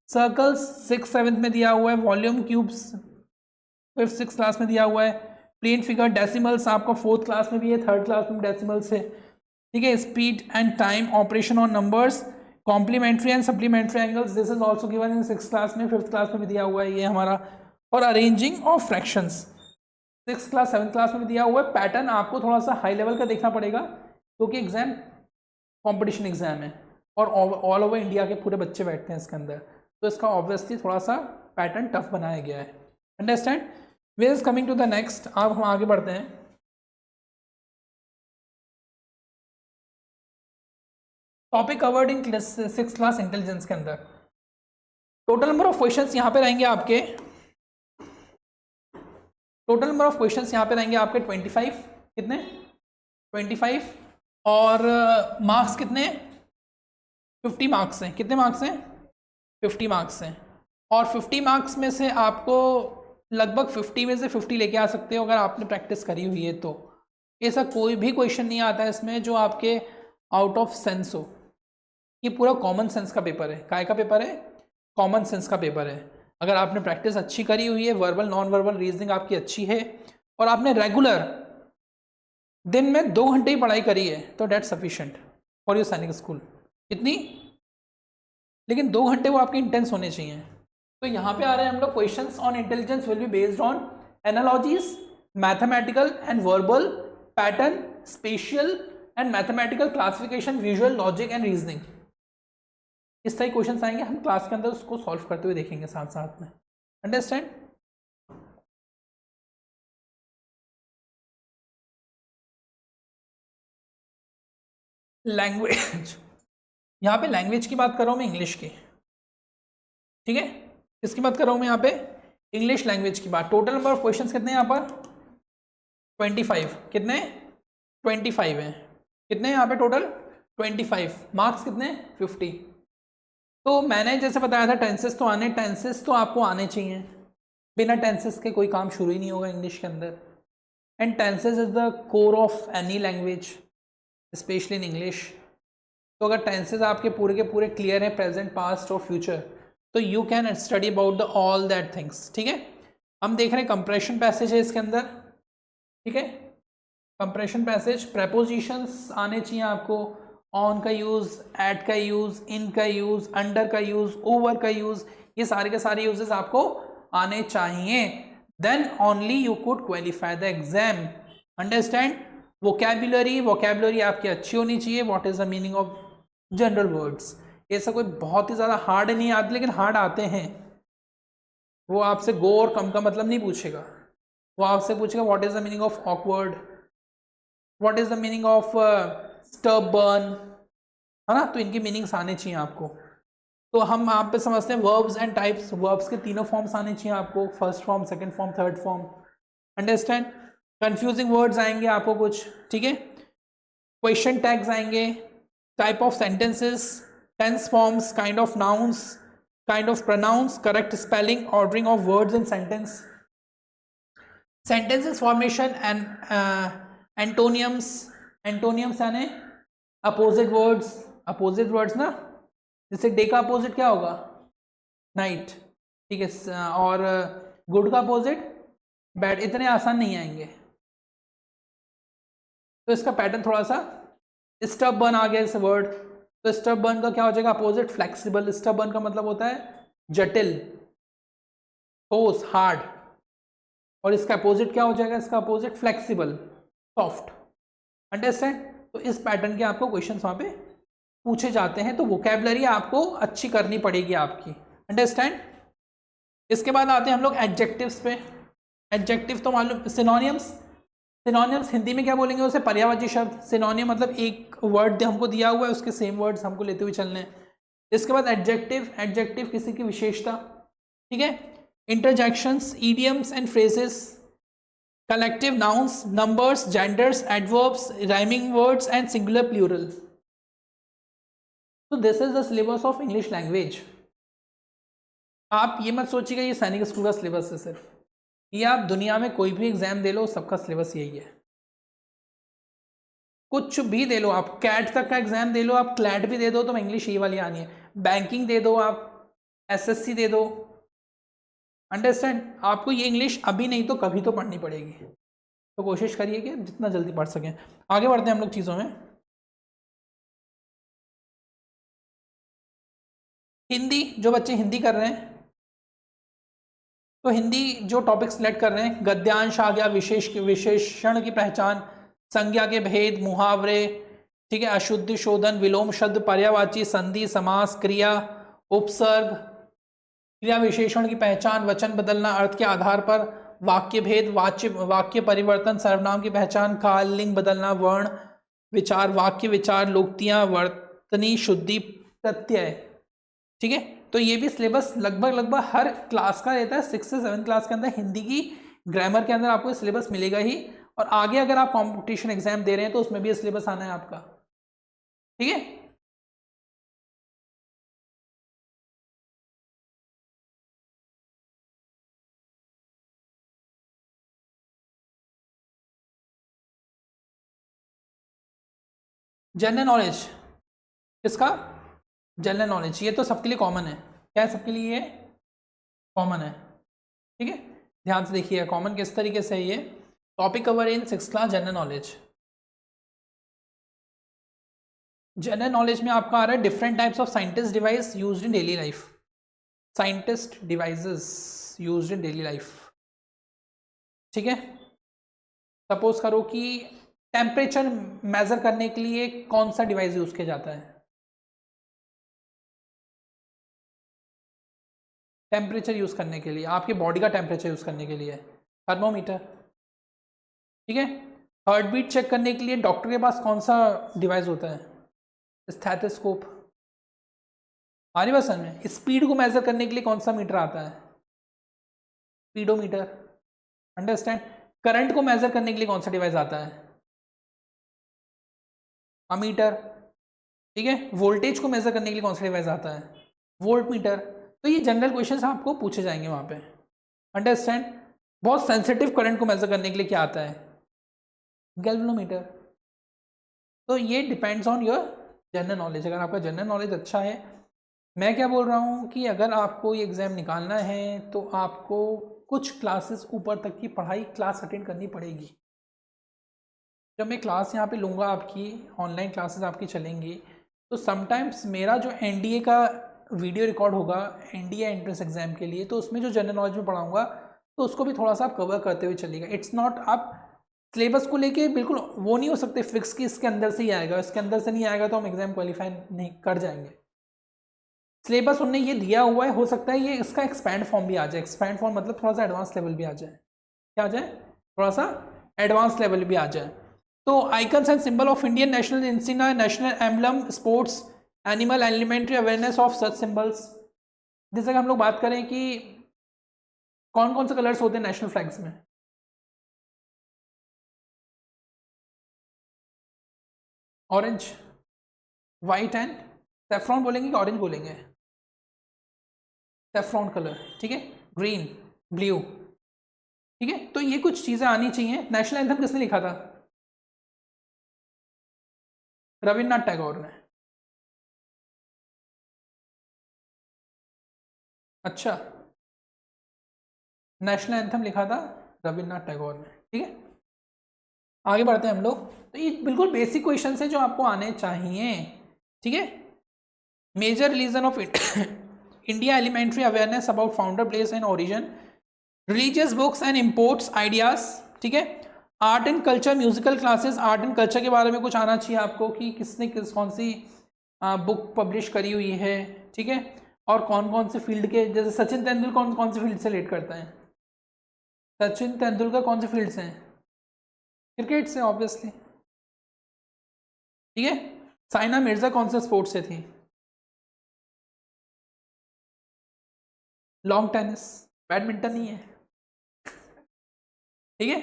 सर्कल्स 6th 7th में दिया हुआ है। Volume cubes 5th 6th class में दिया हुआ है। प्लेन फिगर, डेसिमल्स आपका 4th क्लास में भी है, 3rd क्लास में डेसिमल्स है, ठीक है। Speed and time, operation on numbers, complementary and supplementary angles, this is also given in 6th class में, 5th क्लास में भी दिया हुआ है ये हमारा। और arranging of fractions 6th class 7th class में भी दिया हुआ है। पैटर्न आपको थोड़ा सा हाई लेवल का देखना पड़ेगा, क्योंकि एग्जाम कॉम्पिटिशन एग्जाम है और ऑल ओवर इंडिया के पूरे बच्चे बैठते हैं इसके अंदर, तो इसका ऑब्वियसली थोड़ा सा पैटर्न टफ बनाया गया है। Understand? We is coming to the next. अब हम आगे बढ़ते हैं। Topic covered in 6th class intelligence के अंदर टोटल नंबर ऑफ क्वेश्चंस यहाँ पे रहेंगे आपके, टोटल नंबर ऑफ क्वेश्चंस यहाँ पे रहेंगे आपके 25, कितने 25, और मार्क्स कितने 50 मार्क्स हैं। कितने मार्क्स हैं? 50 मार्क्स हैं। और 50 मार्क्स में से आपको लगभग 50 में से 50 लेके आ सकते हो अगर आपने प्रैक्टिस करी हुई है तो। ऐसा कोई भी क्वेश्चन नहीं आता है इसमें जो आपके आउट ऑफ सेंस हो। ये पूरा कॉमन सेंस का पेपर है। काय का पेपर है? कॉमन सेंस का पेपर है। अगर आपने प्रैक्टिस अच्छी करी हुई है, वर्बल नॉन वर्बल रीजनिंग आपकी अच्छी है, और आपने रेगुलर दिन में 2 घंटे ही पढ़ाई करी है, तो date sufficient for your Sainik school. कितनी? लेकिन 2 घंटे वो आपके इंटेंस होने चाहिए। तो यहाँ पे आ रहे हैं हम लोग, questions on intelligence will be based on analogies, mathematical and verbal, pattern, spatial and mathematical classification, visual, logic and reasoning. इस तरह क्वेश्चंस आएंगे, हम क्लास के अंदर उसको सॉल्व करते हुए देखेंगे साथ साथ में। अंडरस्टैंड? लैंग्वेज, यहाँ पे लैंग्वेज की बात कर रहा हूँ मैं, इंग्लिश की, ठीक है। किसकी बात कर रहा हूँ मैं यहाँ पे? इंग्लिश लैंग्वेज की बात। टोटल नंबर ऑफ क्वेश्चंस कितने हैं यहाँ पर? 25। कितने? 25 हैं। कितने यहाँ पे टोटल? 25। मार्क्स कितने? 50। तो मैंने जैसे बताया था टेंसेस तो आने, टेंसेस तो आपको आने चाहिए, बिना टेंसेस के कोई काम शुरू ही नहीं होगा इंग्लिश के अंदर। And tenses is the core of any language, specially in English. तो अगर टेंसेस आपके पूरे के पूरे क्लियर हैं, प्रेजेंट, पास्ट और फ्यूचर, तो you can study about the all that things, ठीक है। हम देख रहे हैं कंप्रेशन पैसेज है इसके अंदर, ठीक है। कंप्रेशन पैसेज, प्रेपोजिशंस आने चाहिए आपको, ऑन का यूज़, एट का यूज़, इन का यूज़, अंडर का यूज़, ओवर का यूज़, ये सारे के सारे यूजेस आपको आने चाहिए, then only you could qualify the exam. Understand? Vocabulary आपकी अच्छी होनी चाहिए। What is the meaning of general words, ऐसा कोई बहुत ही ज़्यादा हार्ड नहीं आते, लेकिन हार्ड आते हैं। वो आपसे गो और कम का मतलब नहीं पूछेगा, वो आपसे पूछेगा what is the meaning of awkward, what is the meaning of stubborn, है ना। तो इनकी मीनिंग्स आने चाहिए आपको। तो हम आप पे समझते हैं वर्ब्स एंड टाइप्स, वर्ब्स के तीनों फॉर्म्स आने चाहिए आपको, first form, second form, third form. Understand? Confusing words आएंगे आपको कुछ, ठीक है। क्वेश्चन टैग्स आएंगे, type of sentences, tense forms, kind of nouns, kind of pronouns, correct spelling, ordering of words in sentence, sentences formation and antonyms यानी opposite words ना, जैसे day का अपोजिट क्या होगा? नाइट, ठीक है। और गुड का अपोजिट बैड। इतने आसान नहीं आएंगे, तो इसका पैटर्न थोड़ा सा स्टबर्न आ गया इस वर्ड, तो स्टबर्न का क्या हो जाएगा? Opposite flexible. स्टबर्न का मतलब होता है जटिल, ठोस, हार्ड, और इसका अपोजिट क्या हो जाएगा? इसका अपोजिट फ्लेक्सिबल, सॉफ्ट। अंडरस्टैंड? तो इस पैटर्न के आपको क्वेश्चंस वहां पे पूछे जाते हैं, तो वोकैबुलरी आपको अच्छी करनी पड़ेगी आपकी। अंडरस्टैंड? इसके बाद आते हैं हम लोग एडजेक्टिव्स पे। एडजेक्टिव तो मालूम, सिनोनियम्स हिंदी में क्या बोलेंगे उसे? पर्यायवाची शब्द। सिनोनियम मतलब एक वर्ड हमको दिया हुआ है, उसके सेम वर्ड्स हमको लेते हुए चलने हैं। इसके बाद एडजेक्टिव किसी की विशेषता, ठीक है। Interjections, idioms and phrases, collective nouns, numbers, genders, adverbs, rhyming words and singular plural. तो this is the syllabus of English language. आप ये मत सोचिएगा ये सैनिक स्कूल का सिलेबस है सिर्फ, ये आप दुनिया में कोई भी एग्जाम दे लो सबका सिलेबस यही है। कुछ भी दे लो आप, कैट तक का एग्जाम दे लो आप, क्लैट भी दे दो तो इंग्लिश ये वाली आनी है, बैंकिंग दे दो आप, एसएससी दे दो। अंडरस्टैंड? आपको ये इंग्लिश अभी नहीं तो कभी तो पढ़नी पड़ेगी, तो कोशिश करिए कि जितना जल्दी पढ़ सकें। आगे बढ़ते हैं हम लोग चीज़ों में। हिंदी, जो बच्चे हिंदी कर रहे हैं तो हिंदी जो टॉपिक सिलेक्ट कर रहे हैं, गद्यांश आ गया, विशेषण की पहचान, संज्ञा के भेद, मुहावरे, ठीक है, अशुद्धि शोधन, विलोम शब्द, पर्यायवाची, संधि, समास, क्रिया, उपसर्ग, क्रिया विशेषण की पहचान, वचन बदलना अर्थ के आधार पर, वाक्य भेद, वाक्य परिवर्तन, सर्वनाम की पहचान, काल, लिंग बदलना, वर्ण विचार, वाक्य विचार, लोक्तियां, वर्तनी शुद्धि, प्रत्यय, ठीक है। तो ये भी सिलेबस लगभग हर क्लास का रहता है। 6 से 7 क्लास के अंदर हिंदी की ग्रामर के अंदर आपको सिलेबस मिलेगा ही, और आगे अगर आप कंपटीशन एग्जाम दे रहे हैं तो उसमें भी सिलेबस आना है आपका, ठीक है। जनरल नॉलेज किसका? जनरल नॉलेज, ये तो सबके लिए कॉमन है। क्या है सबके लिए? ये कॉमन है, ठीक है। ध्यान से देखिए कॉमन किस तरीके से है ये। टॉपिक कवर इन 6th class general knowledge. General knowledge में आपका आ रहा है different types of scientist device used in daily life. Scientist devices used in daily life, ठीक है। सपोज करो कि टेम्परेचर मेजर करने के लिए कौन सा डिवाइस यूज किया जाता है? टेम्परेचर यूज करने के लिए, आपके बॉडी का टेम्परेचर यूज करने के लिए थर्मोमीटर, ठीक है। हार्ट बीट चेक करने के लिए डॉक्टर के पास कौन सा डिवाइस होता है? स्टेथोस्कोप। आ रही बात समझ में? स्पीड को मेजर करने के लिए कौन सा मीटर आता है? स्पीडोमीटर। अंडरस्टैंड? करंट को मेजर करने के लिए कौन सा डिवाइस आता है? अमीटर, ठीक है। वोल्टेज को मेजर करने के लिए कौन सा डिवाइस आता है? Volt meter. तो ये जनरल क्वेश्चंस आपको पूछे जाएंगे वहां पे। अंडरस्टैंड? बहुत सेंसिटिव करंट को मेजर करने के लिए क्या आता है? गैल्वेनोमीटर। तो ये depends on your general knowledge. अगर आपका जनरल नॉलेज अच्छा है, मैं क्या बोल रहा हूँ कि अगर आपको ये एग्ज़ाम निकालना है तो आपको कुछ क्लासेस ऊपर तक की पढ़ाई क्लास अटेंड करनी पड़ेगी। जब मैं क्लास यहाँ पे लूँगा, आपकी ऑनलाइन क्लासेस आपकी चलेंगी, तो समटाइम्स मेरा जो एनडीए का वीडियो रिकॉर्ड होगा एनडीए एंट्रेंस एग्जाम के लिए, तो उसमें जो जनरल नॉलेज में पढ़ाऊंगा तो उसको भी थोड़ा सा आप कवर करते हुए चलिएगा। इट्स नॉट आप सिलेबस को लेके बिल्कुल वो नहीं हो सकते फिक्स कि इसके अंदर से ही आएगा, इसके अंदर से नहीं आएगा तो हम एग्जाम क्वालिफाई नहीं कर जाएंगे। सिलेबस उनने ये दिया हुआ है, हो सकता है ये इसका एक्सपैंड फॉर्म भी आ जाए। एक्सपैंड फॉर्म मतलब थोड़ा सा एडवांस लेवल भी आ जाए। क्या आ जाए? थोड़ा सा एडवांस लेवल भी आ जाए। तो icons and symbol of Indian national insignia, national emblem, sports, animal, elementary awareness of such symbols. जैसे कि हम लोग बात करें कि कौन कौन से कलर्स होते हैं नेशनल फ्लैग्स में? ऑरेंज, वाइट एंड सेफ्रॉन बोलेंगे कि ऑरेंज बोलेंगे? सेफ्रॉन कलर, ठीक है। ग्रीन, ब्लू, ठीक है। तो ये कुछ चीजें आनी चाहिए। नेशनल एंथम किसने लिखा था? रविन्द्रनाथ टैगोर ने। अच्छा, नेशनल एंथम लिखा था रविन्द्रनाथ टैगोर ने, ठीक है। आगे बढ़ते हैं हम लोग। तो ये बिल्कुल बेसिक क्वेश्चन है जो आपको आने चाहिए, ठीक है। Major religion of India, elementary awareness about founder, place and origin, religious books and imports ideas, ठीक है। Art and culture, musical classes, art and culture के बारे में कुछ आना चाहिए आपको कि किसने कौन सी बुक पब्लिश करी हुई है, ठीक है। और कौन कौन से फील्ड के, जैसे सचिन तेंदुलकर कौन कौन से फील्ड से रिलेट करता है? सचिन तेंदुलकर कौन से फील्ड से हैं? क्रिकेट से ऑब्वियसली, ठीक है। साइना मिर्जा कौन से स्पोर्ट्स से थी? लॉन्ग टेनिस, बैडमिंटन नहीं है, ठीक है।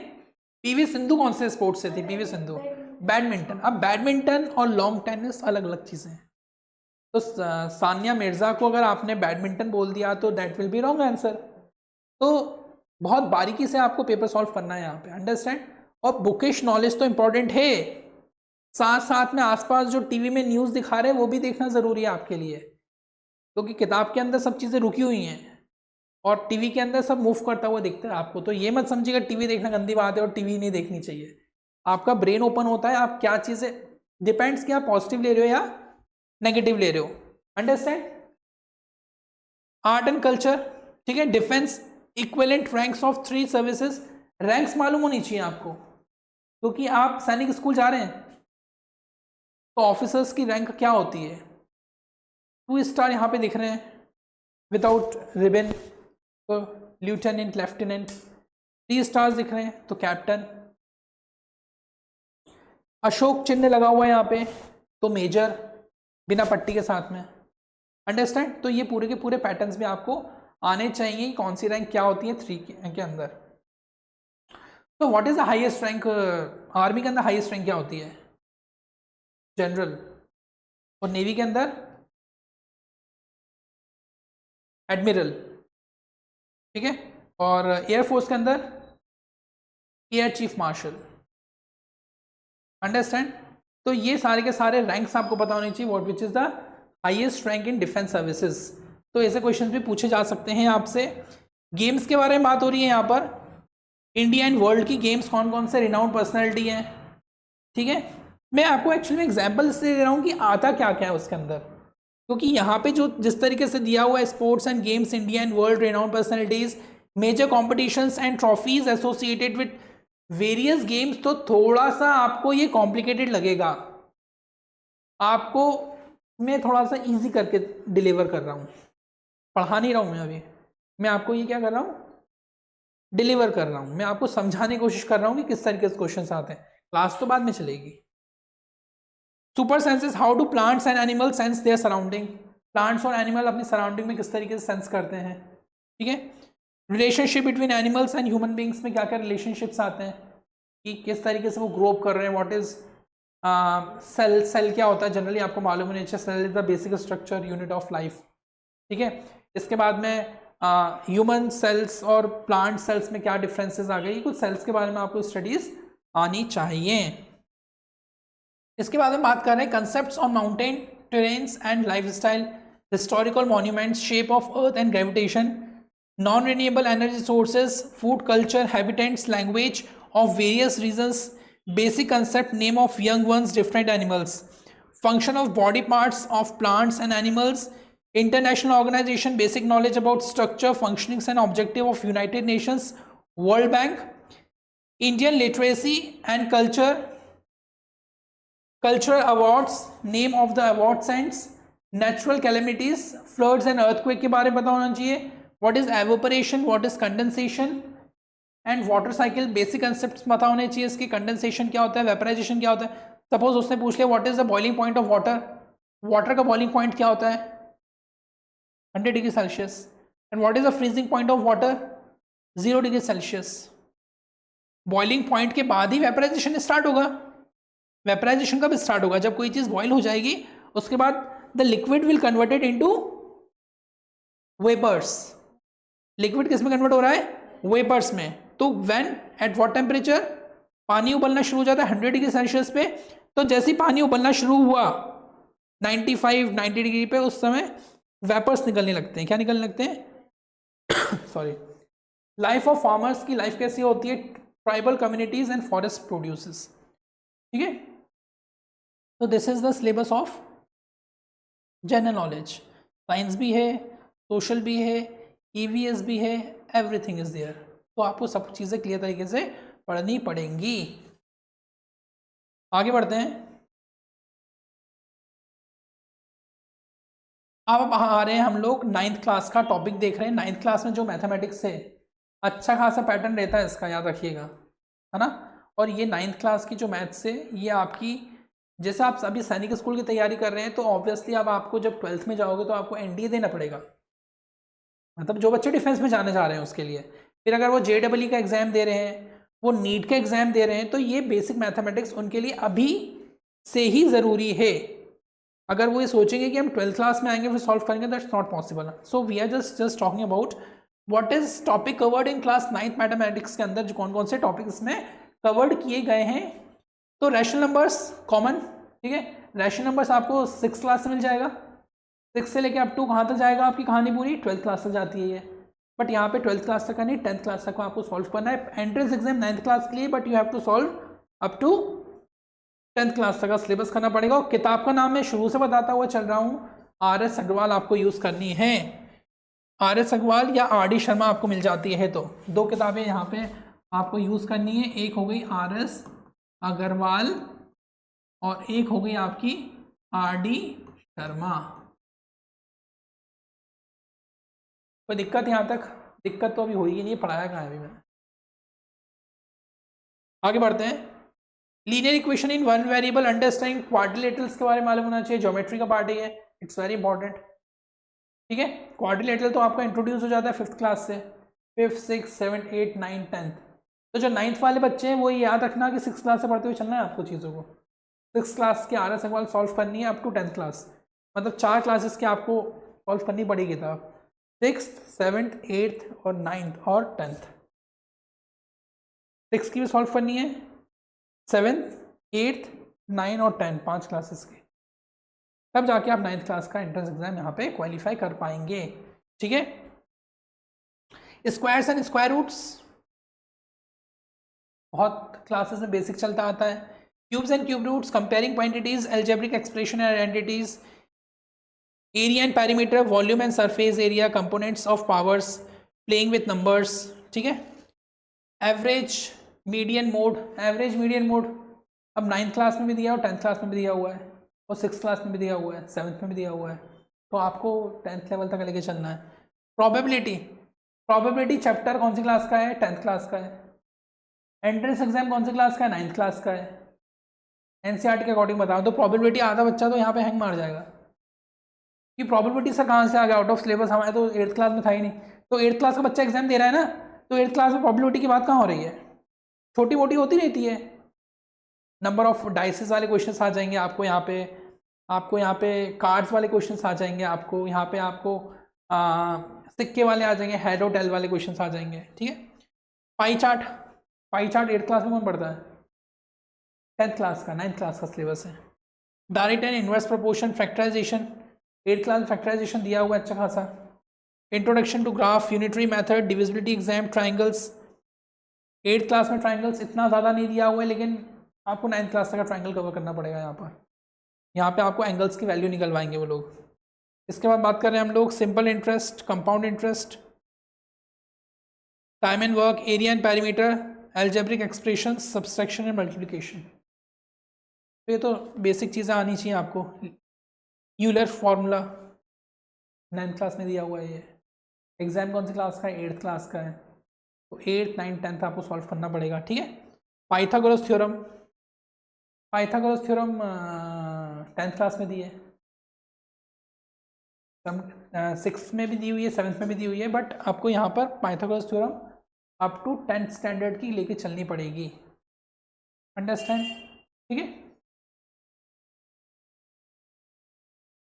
पीवी सिंधु कौन से स्पोर्ट्स से थी? PV Sindhu badminton. अब बैडमिंटन और लॉन्ग टेनिस अलग अलग चीजें हैं। तो सानिया मिर्जा को अगर आपने बैडमिंटन बोल दिया तो that will be wrong answer. तो बहुत बारीकी से आपको पेपर सॉल्व करना है यहाँ पे, अंडरस्टैंड। और बुकिश नॉलेज तो इंपॉर्टेंट है, साथ साथ में आसपास जो टीवी में न्यूज़ दिखा रहे हैं वो भी देखना ज़रूरी है आपके लिए, क्योंकि किताब के अंदर सब चीज़ें रुकी हुई हैं और टीवी के अंदर सब मूव करता हुआ दिखता है आपको। तो ये मत समझिएगा टीवी देखना गंदी बात है और टीवी नहीं देखनी चाहिए। आपका ब्रेन ओपन होता है, आप क्या चीज़ें, डिपेंड्स कि आप पॉजिटिव ले रहे हो या नेगेटिव ले रहे हो, अंडरस्टैंड। आर्ट एंड कल्चर, ठीक है। Defence, equivalent ranks of 3 services. Ranks मालूम होनी चाहिए आपको, क्योंकि आप सैनिक स्कूल जा रहे हैं तो ऑफिसर्स की रैंक क्या होती है? 2 स्टार यहाँ पे दिख रहे हैं विदाउट रिबन, तो लेफ्टिनेंट, लेफ्टिनेंट। 3 स्टार्स दिख रहे हैं तो कैप्टन। अशोक चिन्ह लगा हुआ है यहाँ पे तो मेजर, बिना पट्टी के साथ में, अंडरस्टैंड। तो ये पूरे के पूरे पैटर्न्स भी आपको आने चाहिए, कौन सी रैंक क्या होती है 3 के अंदर। तो what is the highest rank? Army के अंदर हाईएस्ट रैंक क्या होती है? जनरल। और नेवी के अंदर एडमिरल, ठीक है। और एयरफोर्स के अंदर एयर चीफ मार्शल, अंडरस्टैंड। तो ये सारे के सारे रैंक्स आपको पता होने चाहिए, what which is the highest rank in defence services. तो ऐसे क्वेश्चन भी पूछे जा सकते हैं आपसे। गेम्स के बारे में बात हो रही है यहाँ पर, इंडिया एंड वर्ल्ड की गेम्स कौन कौन से रिनाउंड पर्सनैलिटी हैं, ठीक है। मैं आपको एक्चुअली में एग्जाम्पल से दे रहा हूँ कि आता क्या क्या है उसके अंदर, क्योंकि यहाँ पे जो जिस तरीके से दिया हुआ है, sports and games, India and world renowned personalities, major competitions and trophies associated with various games, तो थोड़ा सा आपको ये कॉम्प्लिकेटेड लगेगा। आपको मैं थोड़ा सा इजी करके डिलीवर कर रहा हूँ, पढ़ा नहीं रहा हूँ मैं अभी, मैं आपको ये क्या कर रहा हूँ, डिलीवर कर रहा हूँ। मैं आपको समझाने की कोशिश कर रहा हूँ कि किस तरीके से क्वेश्चन आते हैं, क्लास तो बाद में चलेगी। Super senses, how do plants and animal sense their surrounding. Plants और एनिमल अपनी सराउंडिंग में किस तरीके से सेंस करते हैं, ठीक है। Relationship between animals and human beings में क्या क्या रिलेशनशिप्स आते हैं, कि किस तरीके से वो ग्रो अप कर रहे हैं। व्हाट इज सेल, सेल क्या होता है जनरली आपको मालूम होना चाहिए। Cell is the basic structure unit of life, ठीक है। इसके बाद में ह्यूमन सेल्स और प्लांट सेल्स में क्या डिफरेंसेस आ गई, कुछ सेल्स के बारे में आपको स्टडीज आनी चाहिए। इसके बाद में बात कर रहे हैं concepts on mountain terrains and lifestyle, historical monuments, shape of earth and gravitation, non renewable energy sources, food culture, habitants, language of various regions, basic concept, name of young ones, different animals, function of body parts of plants and animals, international organisation, basic knowledge about structure, functionings and objective of United Nations, World Bank, Indian literacy and cultural awards, name of the award saints, natural calamities, floods and earthquake के बारे में पता होना चाहिए, what is evaporation, what is condensation and water cycle, basic concept पता होने चाहिए इसकी, कंडेंसेशन क्या होता है, वेपराइजेशन क्या होता है। सपोज उसने पूछ लिया what is the boiling point of water, water का बॉइलिंग पॉइंट क्या होता है 100 degree celsius, and what is the freezing point of water 0 degree celsius. Boiling point के बाद ही वेपराइजेशन स्टार्ट होगा। वेपराइजेशन कब स्टार्ट होगा, जब कोई चीज बॉइल हो जाएगी, उसके बाद the liquid will converted into vapours. Liquid किस में कन्वर्ट हो रहा है, वेपर्स में। तो व्हेन एट व्हाट टेम्परेचर, पानी उबलना शुरू हो जाता है 100 डिग्री सेल्सियस पे। तो जैसे ही पानी उबलना शुरू हुआ 90 डिग्री पे, उस समय वेपर्स निकलने लगते हैं। क्या निकलने लगते हैं सॉरी। लाइफ ऑफ फार्मर्स की लाइफ कैसी होती है, tribal communities and forest produces. ठीक है, तो this is the syllabus of general knowledge. Science भी है, सोशल भी है, ईवीएस भी है, एवरीथिंग इज देयर। तो आपको सब चीज़ें क्लियर तरीके से पढ़नी पड़ेंगी। आगे बढ़ते हैं। अब आ रहे हैं हम लोग 9th क्लास का टॉपिक देख रहे हैं। 9th क्लास में जो मैथमेटिक्स है, अच्छा खासा पैटर्न रहता है इसका, याद रखिएगा, है ना। और ये 9th क्लास की जो मैथ्स है, ये आपकी, जैसे आप अभी सैनिक स्कूल की तैयारी कर रहे हैं, तो ऑब्वियसली अब आपको जब 12th में जाओगे तो आपको एनडीए देना पड़ेगा, मतलब जो बच्चे डिफेंस में जाने जा रहे हैं उसके लिए। फिर अगर वो JEE का एग्जाम दे रहे हैं, वो नीट का एग्जाम दे रहे हैं, तो ये बेसिक मैथमेटिक्स उनके लिए अभी से ही ज़रूरी है। अगर वो ये सोचेंगे कि हम 12th क्लास में आएंगे फिर सॉल्व करेंगे, that's not possible. So we are just talking about what is topic covered in class 9th mathematics के अंदर, जो कौन कौन से टॉपिक इसमें कवर्ड किए गए हैं। तो रैशनल नंबर्स कॉमन, ठीक है। रैशनल नंबर्स आपको 6th क्लास से मिल जाएगा। 6 से लेके अप टू कहाँ तक जाएगा आपकी कहानी पूरी, 12th क्लास तक जाती है ये। बट यहाँ पे 12th क्लास तक का नहीं, 10th क्लास तक को आपको सॉल्व करना है। एंट्रेंस एग्जाम 9th क्लास के लिए, but you have to solve up to 10th class तक का सिलेबस करना पड़ेगा। और किताब का नाम मैं शुरू से बताता हुआ चल रहा हूँ, RS अग्रवाल आपको यूज़ करनी है। RS अग्रवाल या RD शर्मा आपको मिल जाती है। तो 2 किताबें यहाँ पे आपको यूज़ करनी है। एक हो गई RS अग्रवाल और एक हो गई आपकी RD शर्मा। कोई दिक्कत यहाँ तक? दिक्कत तो अभी हुई ही नहीं, पढ़ाया कहाँ है अभी मैंने। आगे बढ़ते हैं। Linear equation in one variable, understanding quadrilaterals के बारे में मालूम होना चाहिए। ज्योमेट्री का पार्ट है, इट्स वेरी इंपॉर्टेंट। ठीक है, क्वाड्रिलेटरल तो आपका इंट्रोड्यूस हो जाता है 5th क्लास से, 5th 6th 7th 8th 9th 10th। तो जो 9th वाले बच्चे हैं वो याद रखना कि 6th क्लास से पढ़ते हुए चलना है आपको चीज़ों को। 6th क्लास के RS अग्रवाल सॉल्व करनी है अप टू 10th क्लास, मतलब 4 क्लासेस की आपको सॉल्व करनी पड़ेगी किताब, 6th 7th 8th और 9th और 10th। 6th की भी सॉल्व करनी है, 7th 8th 9 और 10, 5 क्लासेस की, तब जाके आप 9th क्लास का एंट्रेंस एग्जाम यहाँ पे क्वालिफाई कर पाएंगे। ठीक है, स्क्वायर्स एंड स्क्वायर रूट्स बहुत क्लासेस में बेसिक चलता आता है। Cubes and cube roots, comparing quantities, algebraic expression and identities, area and perimeter, volume and surface area, components of powers, playing with numbers. ठीक है, average median mode, average median mode अब 9th class में भी दिया और 10th class में भी दिया हुआ है और 6th क्लास में भी दिया हुआ है, 7th में भी दिया हुआ है, तो आपको 10th लेवल तक लेके चलना है। प्रोबेबिलिटी, प्रोबेबिलिटी चैप्टर कौन सी क्लास का है, 10th क्लास का है। एंट्रेंस एग्जाम कौन सी क्लास का है, 9th क्लास का है। NCERT के अकॉर्डिंग बताओ तो प्रोबेबिलिटी आधा बच्चा तो यहाँ पे हैंग मार जाएगा कि प्रोबेबिलिटी सर कहाँ से आ गया, आउट ऑफ सिलेबस, हमारे तो 8th क्लास में था ही नहीं। तो 8th क्लास का बच्चा एग्जाम दे रहा है ना, तो 8th क्लास में प्रोबेबिलिटी की बात कहाँ हो रही है, छोटी मोटी होती रहती है। नंबर ऑफ डाइसेस वाले क्वेश्चंस आ जाएंगे आपको यहाँ पे, आपको यहाँ पे कार्ड्स वाले क्वेश्चंस आ जाएंगे, आपको यहाँ पे आपको सिक्के वाले आ जाएंगे, हेड और टेल वाले क्वेश्चंस आ जाएंगे। ठीक है, pie chart, pie chart 8th class में कौन पढ़ता है, 10th क्लास का, 9th क्लास का सिलेबस है। Direct and inverse proportion, factorisation 8th class में फैक्टराइजेशन दिया हुआ है अच्छा खासा। Introduction to graph, unitary method, divisibility exam, triangles 8th class में ट्राइंगल्स इतना ज़्यादा नहीं दिया हुआ है, लेकिन आपको 9th क्लास तक का ट्राइंगल कवर करना पड़ेगा। यहाँ पे आपको एंगल्स की वैल्यू निकलवाएंगे वो लोग। इसके बाद बात कर रहे हैं हम लोग simple interest, compound interest, time and work, area and parameter, algebraic expression, subtraction and multiplication. तो ये तो बेसिक चीज़ें आनी चाहिए आपको। यूलर फार्मूला 9th क्लास में दिया हुआ है। ये एग्जाम कौन सी क्लास का है? 8th क्लास का है। तो 8th 9th 10th आपको सॉल्व करना पड़ेगा, ठीक है। Pythagoras theorem, Pythagoras theorem 10th class में दी है, 6th में भी दी हुई है, 7th में भी दी हुई है, बट आपको यहाँ पर Pythagoras theorem up to 10th standard की लेके चलनी पड़ेगी, अंडरस्टैंड, ठीक है।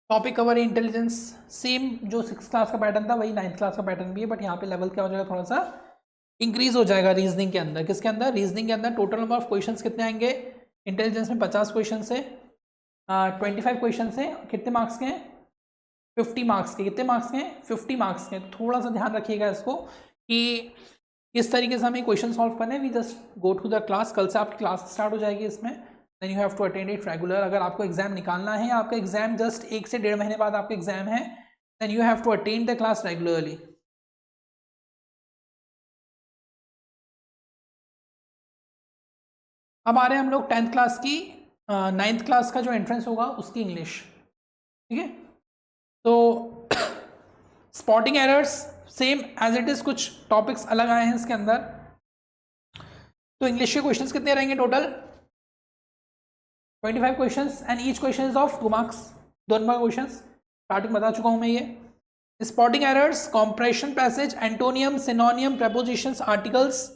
टॉपिक कवर इंटेलिजेंस, सेम जो 6th क्लास का पैटर्न था वही 9th क्लास का पैटर्न भी है, बट यहाँ पे लेवल क्या हो जाएगा, थोड़ा सा इंक्रीज हो जाएगा रीजनिंग के अंदर। किसके अंदर? रीजनिंग के अंदर। टोटल नंबर ऑफ क्वेश्चंस कितने आएंगे इंटेलिजेंस में? 50 क्वेश्चन से 25 क्वेश्चन से कितने मार्क्स के हैं? 50 मार्क्स के। कितने मार्क्स के हैं? 50 मार्क्स के। थोड़ा सा ध्यान रखिएगा इसको कि इस तरीके से हमें क्वेश्चन सॉल्व करने। We just go to the class. कल से आपकी क्लास स्टार्ट हो जाएगी इसमें। Then you have to attend it regular. अगर आपको एग्जाम निकालना है, आपका एग्जाम जस्ट 1 से 1.5 महीने बाद आपका एग्जाम है, then you have to attend the class regularly. अब आ रहे हैं हम लोग 10th क्लास की 9th क्लास का जो एंट्रेंस होगा उसकी इंग्लिश, ठीक है। तो spotting errors same as it is, कुछ टॉपिक्स अलग आए हैं इसके अंदर। तो इंग्लिश के क्वेश्चंस कितने रहेंगे total? 25 questions and each question is of 2 marks. 2 number question starting बता चुका हूं मैं ये। Spotting errors, compression passage, antonym, सिनोनियम, prepositions, articles,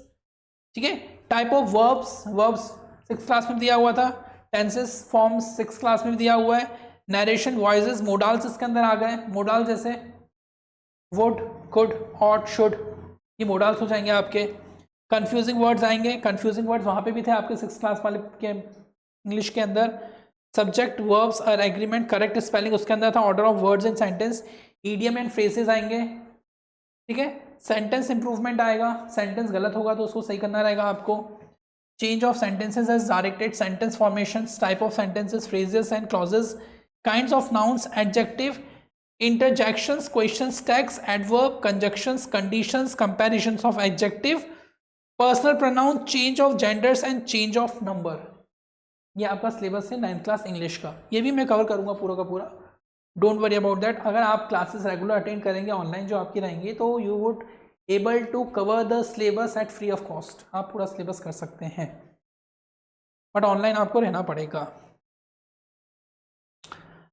ठीक है। Type of verbs, verbs 6th class में दिया हुआ था। टेंसेस, फॉर्म्स 6th क्लास में भी दिया हुआ है। नरेशन, वॉइसेस, मोडाल्स इसके अंदर आ गए। मोडाल जैसे वुड, कुड, ऑट, शुड, ये मोडाल्स हो जाएंगे आपके। कंफ्यूजिंग वर्ड्स आएंगे। कंफ्यूजिंग वर्ड्स वहाँ पे भी थे आपके 6th क्लास वाले के इंग्लिश के अंदर। सब्जेक्ट, वर्ब्स और एग्रीमेंट, करेक्ट स्पेलिंग उसके अंदर था। Order of words in sentence, idiom and phrases आएंगे, ठीक है। सेंटेंस इंप्रूवमेंट आएगा। सेंटेंस गलत होगा तो उसको सही करना रहेगा आपको। Change of sentences as directed, sentence formations, type of sentences, phrases and clauses, kinds of nouns, adjective, interjections, questions, tags, adverb, conjunctions, conditions, comparisons of adjective, personal pronoun, change of genders and change of number। ये आपका syllabus है 9th class English का। ये भी मैं cover करूंगा पूरा का पूरा, डोंट वरी अबाउट दैट। अगर आप क्लासेस रेगुलर अटेंड करेंगे ऑनलाइन जो आपकी रहेंगी, तो you would able to cover the syllabus at free of cost. आप पूरा सिलेबस कर सकते हैं, बट ऑनलाइन आपको रहना पड़ेगा।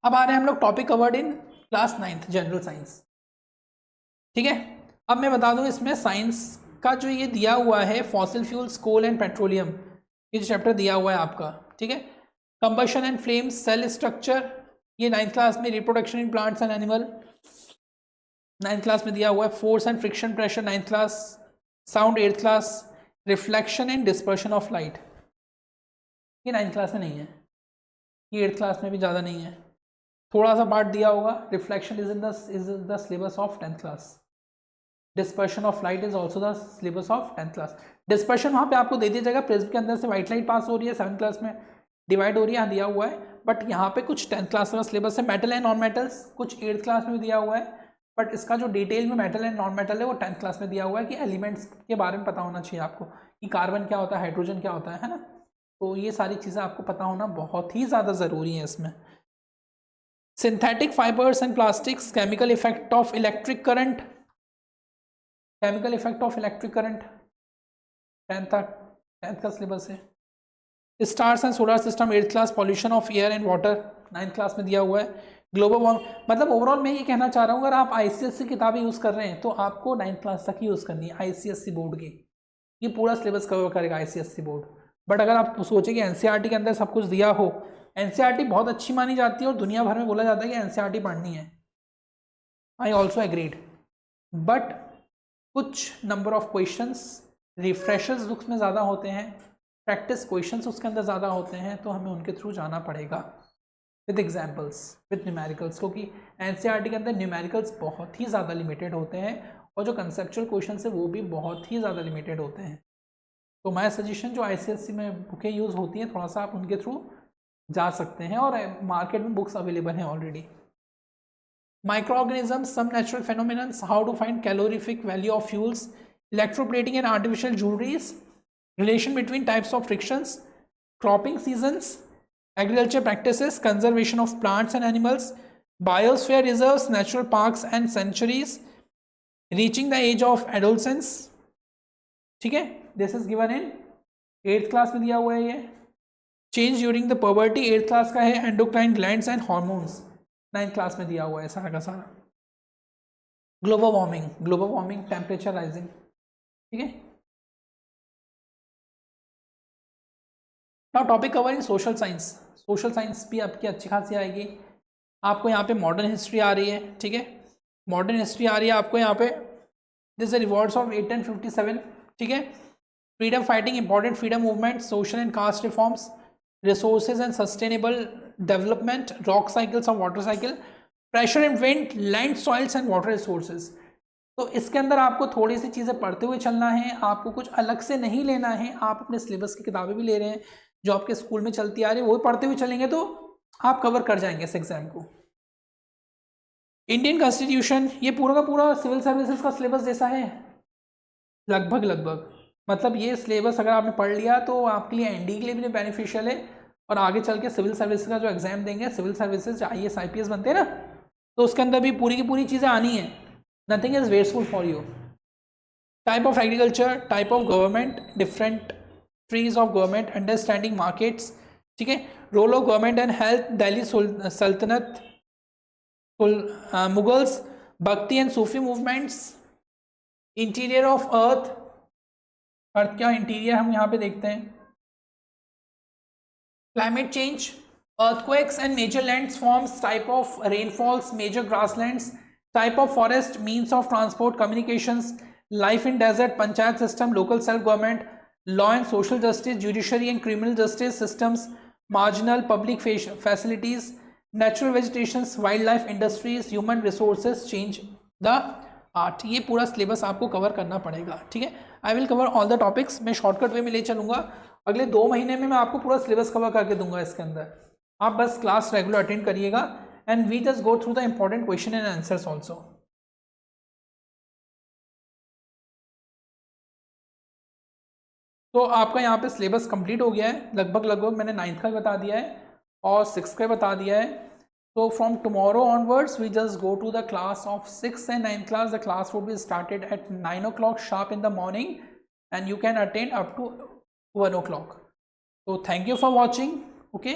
अब आ रहे हैं हम लोग topic covered in class 9th general science, ठीक है। अब मैं बता दूं इसमें साइंस का जो ये दिया हुआ है, fossil fuels, coal and petroleum, ये जो चैप्टर दिया हुआ है आपका, ठीक है। Combustion and flames, cell structure, ये 9th क्लास में। Reproduction in plants and animal 9th class में दिया हुआ है। Force and friction pressure 9th class. Sound 8th class. Reflection and dispersion of light, ये 9th क्लास में नहीं है, ये 8th क्लास में भी ज़्यादा नहीं है। थोड़ा सा पार्ट दिया होगा। Reflection is in the syllabus of 10th class. Dispersion of light is also the syllabus of 10th class. Dispersion वहाँ पे आपको दे दिया जाएगा, प्रिज्म के अंदर से व्हाइट लाइट पास हो रही है, 7th क्लास में डिवाइड हो रही है, यहाँ दिया हुआ है। बट यहाँ पे कुछ 10th क्लास का सिलेबस है। मेटल एंड नॉन मेटल्स कुछ 8th क्लास में भी दिया हुआ है, बट इसका जो डिटेल में मेटल एंड नॉन मेटल है वो 10th क्लास में दिया हुआ है कि एलिमेंट्स के बारे में पता होना चाहिए आपको कि कार्बन क्या होता है, हाइड्रोजन क्या होता है ना। तो ये सारी चीज़ें आपको पता होना बहुत ही ज़्यादा ज़रूरी है इसमें। Synthetic fibers and plastics, chemical effect of electric current, chemical effect of electric current 10th का सिलेबस है। Stars and solar system 8th class. Pollution of air and water 9th class में दिया हुआ है। ग्लोबल वार्मिंग, मतलब overall मैं ये कहना चाह रहा हूँ, अगर आप ICSE किताबें यूज़ कर रहे हैं तो आपको 9th क्लास तक ही यूज़ करनी है। ICSE बोर्ड की ये पूरा सिलेबस कवर करेगा ICSE बोर्ड। बट अगर आप सोचें कि NCERT के अंदर सब कुछ दिया हो, NCERT बहुत अच्छी मानी जाती है और दुनिया भर में बोला जाता है कि NCERT पढ़नी है। आई ऑल्सो एग्रीड, बट कुछ number of questions refreshers books में ज़्यादा होते हैं, प्रैक्टिस क्वेश्चंस उसके अंदर ज़्यादा होते हैं, तो हमें उनके थ्रू जाना पड़ेगा विद एग्जाम्पल्स, विद न्यूमेरिकल्स, क्योंकि NCERT के अंदर न्यूमेरिकल्स बहुत ही ज़्यादा लिमिटेड होते हैं और जो कंसेप्चुअल क्वेश्चन है वो भी बहुत ही ज़्यादा लिमिटेड होते हैं। तो माय सजेशन, जो ICSE में बुकें यूज़ होती हैं, थोड़ा सा आप उनके थ्रू जा सकते हैं और मार्केट में बुक्स अवेलेबल हैं already. microorganisms, some natural phenomena, how to find calorific value of fuels, electroplating and artificial jewelries, relation between types of frictions, cropping seasons, agriculture practices, conservation of plants and animals, biosphere reserves, natural parks and sanctuaries, reaching the age of adolescence. ठीक है, this is given in 8th class में दिया हुआ है ये. Change during the puberty 8th class का है. Endocrine glands and hormones 9th class में दिया हुआ है सारा का सारा. Global warming temperature rising. ठीक है. Now topic cover in social science. Social science भी आपकी अच्छी खासी आएगी. आपको यहाँ पे मॉडर्न हिस्ट्री आ रही है. ठीक है, मॉडर्न हिस्ट्री आ रही है आपको यहाँ पे. This rewards of 1857. ठीक है. Freedom fighting, important freedom movement, social and caste reforms, resources and sustainable development, rock cycles और water cycle, pressure and wind, land soils and water resources. तो इसके अंदर आपको थोड़ी सी चीज़ें पढ़ते हुए चलना है. आपको कुछ अलग से नहीं लेना है. आप अपने सिलेबस की किताबें भी ले रहे हैं जो आपके स्कूल में चलती आ रही है, वो पढ़ते हुए चलेंगे तो आप कवर कर जाएंगे इस एग्जाम को. इंडियन कॉन्स्टिट्यूशन, ये पूरा का पूरा सिविल सर्विसेज का सिलेबस जैसा है लगभग. मतलब ये सिलेबस अगर आपने पढ़ लिया तो आपके लिए एनडी के लिए भी बेनिफिशियल है, और आगे चल के सिविल सर्विसेज का जो एग्जाम देंगे, सिविल सर्विसेज IAS IPS बनते हैं ना, तो उसके अंदर भी पूरी की पूरी चीज़ें आनी है. Nothing is wasteful for you. Type of agriculture, type of government, different trees of government, understanding markets. ठीक है. Role of government and health, Delhi सल्तनत, Mughals, Bhakti and Sufi movements, interior of earth क्या इंटीरियर हम यहाँ पे देखते हैं, climate change, earthquakes and major landsforms, type of rainfalls, major grasslands, type of forest, means of transport, communications, life in desert, panchayat system, local self government, law and social justice, judiciary and criminal justice systems, marginal public facilities, natural vegetations, wildlife industries, human resources, change the art. ये पूरा syllabus आपको cover करना पड़ेगा. ठीक है. I will cover all the topics. मैं shortcut way में ले चलूँगा. अगले 2 महीने में मैं आपको पूरा सिलेबस कवर करके दूंगा इसके अंदर. आप बस क्लास रेगुलर अटेंड करिएगा and we just go through the important question and answers also. तो आपका यहाँ पे सिलेबस कंप्लीट हो गया है लगभग. मैंने 9th का भी बता दिया है और 6th का बता दिया है. So from tomorrow onwards, we just go to the class of 6th and 9th class. The class will be started at 9 o'clock sharp in the morning, and you can attend up to 1 o'clock. So thank you for watching. Okay.